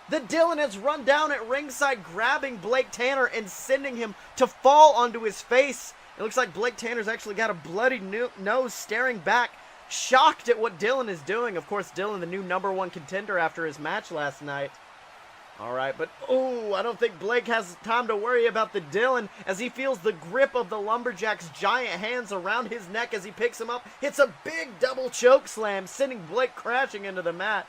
The Dylan has run down at ringside, grabbing Blake Tanner and sending him to fall onto his face. It looks like Blake Tanner's actually got a bloody nose, staring back, shocked at what Dylan is doing. Of course, Dylan, the new #1 contender after his match last night. All right, but ooh, I don't think Blake has time to worry about the Dylan as he feels the grip of the Lumberjack's giant hands around his neck as he picks him up, hits a big double choke slam, sending Blake crashing into the mat.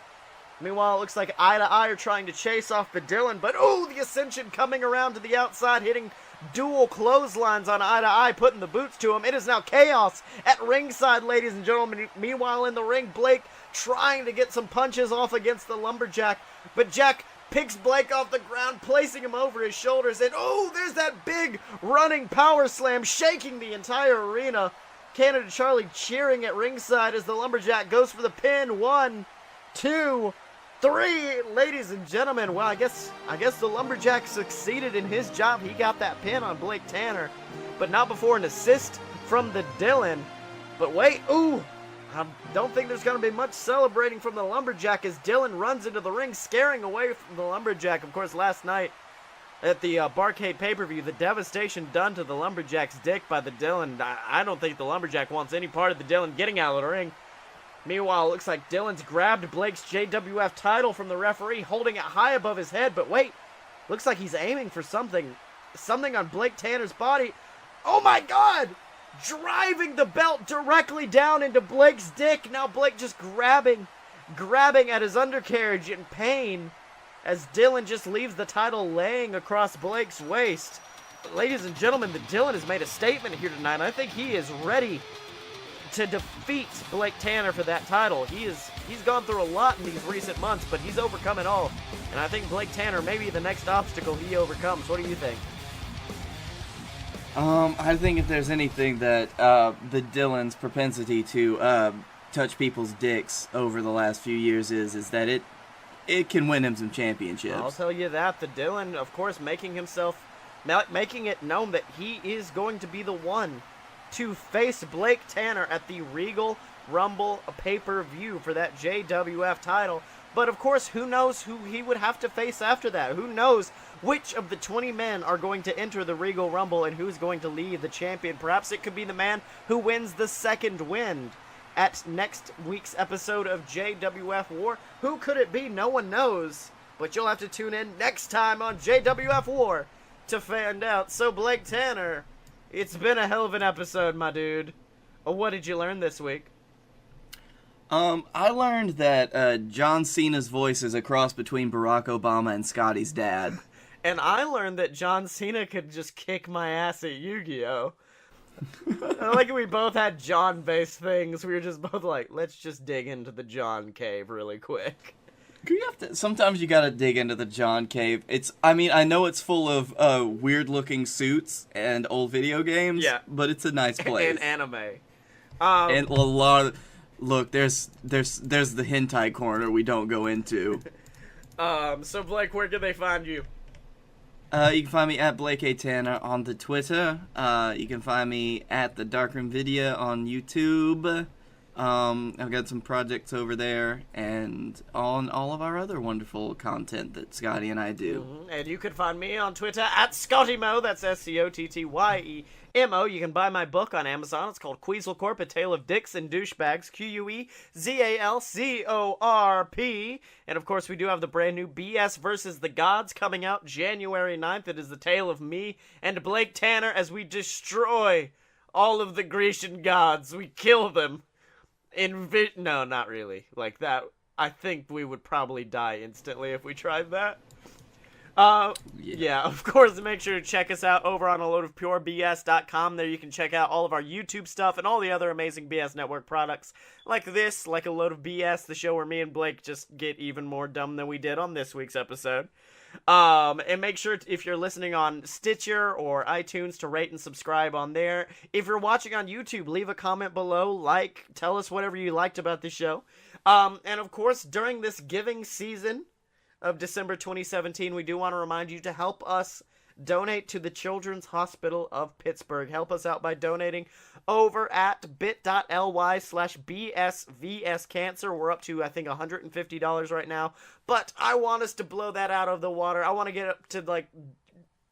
Meanwhile, it looks like Eye to Eye are trying to chase off the Dylan, but ooh, the Ascension coming around to the outside, hitting dual clotheslines on Eye to Eye, putting the boots to him. It is now chaos at ringside, ladies and gentlemen. Meanwhile, in the ring, Blake trying to get some punches off against the Lumberjack, but Jack picks Blake off the ground, placing him over his shoulders, and oh, there's that big running power slam, shaking the entire arena. Canada Charlie cheering at ringside as the Lumberjack goes for the pin. 1, 2, 3, ladies and gentlemen. Well, I guess the Lumberjack succeeded in his job. He got that pin on Blake Tanner, but not before an assist from the Dylan. But wait, ooh, I don't think there's going to be much celebrating from the Lumberjack as Dylan runs into the ring, scaring away from the Lumberjack. Of course, last night at the Barcade pay-per-view, the devastation done to the Lumberjack's dick by the Dylan. I don't think the Lumberjack wants any part of the Dylan getting out of the ring. Meanwhile, it looks like Dylan's grabbed Blake's JWF title from the referee, holding it high above his head. But wait, looks like he's aiming for something on Blake Tanner's body. Oh my God! Driving the belt directly down into Blake's dick. Now Blake just grabbing at his undercarriage in pain as Dylan just leaves the title laying across Blake's waist. Ladies and gentlemen, the Dylan has made a statement here tonight. I think he is ready to defeat Blake Tanner for that title. He's gone through a lot in these recent months, but he's overcome it all. And I think Blake Tanner may be the next obstacle he overcomes. What do you think? I think if there's anything that the Dylan's propensity to touch people's dicks over the last few years is that it can win him some championships. I'll tell you that. The Dylan, of course, making it known that he is going to be the one to face Blake Tanner at the Regal Rumble pay-per-view for that JWF title. But of course, who knows who he would have to face after that? Who knows which of the 20 men are going to enter the Regal Rumble and who's going to leave the champion? Perhaps it could be the man who wins the second wind at next week's episode of JWF War. Who could it be? No one knows. But you'll have to tune in next time on JWF War to find out. So Blake Tanner, It's been a hell of an episode, my dude. What did you learn this week? I learned that John Cena's voice is a cross between Barack Obama and Scotty's dad. And I learned that John Cena could just kick my ass at Yu-Gi-Oh! Like we both had John-based things. We were just both like, let's just dig into the John cave really quick. Sometimes you gotta dig into the John cave. I know it's full of weird-looking suits and old video games. Yeah. But it's a nice place. And anime. And a lot of... Look, there's the hentai corner we don't go into. So Blake, where can they find you? You can find me at Blake A. Tanner on the Twitter. You can find me at the Darkroom Video on YouTube. I've got some projects over there, and on all of our other wonderful content that Scotty and I do. Mm-hmm. And you can find me on Twitter at ScottyMo, that's SCOTTYEMO. You can buy my book on Amazon. It's called Queasel Corp, A Tale of Dicks and Douchebags, QUEZALCORP. And of course, we do have the brand new BS vs. the Gods coming out January 9th. It is the tale of me and Blake Tanner as we destroy all of the Grecian gods. We kill them. No, not really. Like that, I think we would probably die instantly if we tried that. Yeah, of course, make sure to check us out over on aloadofpurebs.com. There you can check out all of our YouTube stuff and all the other amazing BS Network products like this, like A Load of BS, the show where me and Blake just get even more dumb than we did on this week's episode. And make sure, if you're listening on Stitcher or iTunes, to rate and subscribe on there. If you're watching on YouTube, leave a comment below, tell us whatever you liked about the show. And of course, during this giving season of December 2017, we do want to remind you to help us donate to the Children's Hospital of Pittsburgh. Help us out by donating over at bit.ly/BSVScancer. We're up to, I think, $150 right now. But I want us to blow that out of the water. I want to get up to,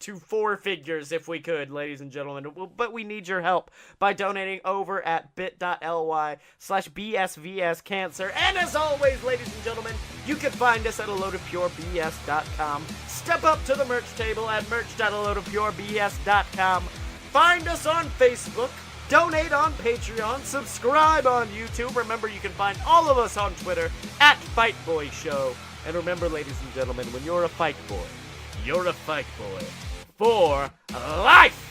to 4 figures if we could, ladies and gentlemen. But we need your help by donating over at bit.ly/BSVScancer. And as always, ladies and gentlemen, you can find us at aloadofpurebs.com. Step up to the merch table at merch.aloadofpurebs.com. Find us on Facebook. Donate on Patreon. Subscribe on YouTube. Remember, you can find all of us on Twitter at FightBoyShow. And remember, ladies and gentlemen, when you're a fight boy, you're a fight boy for life!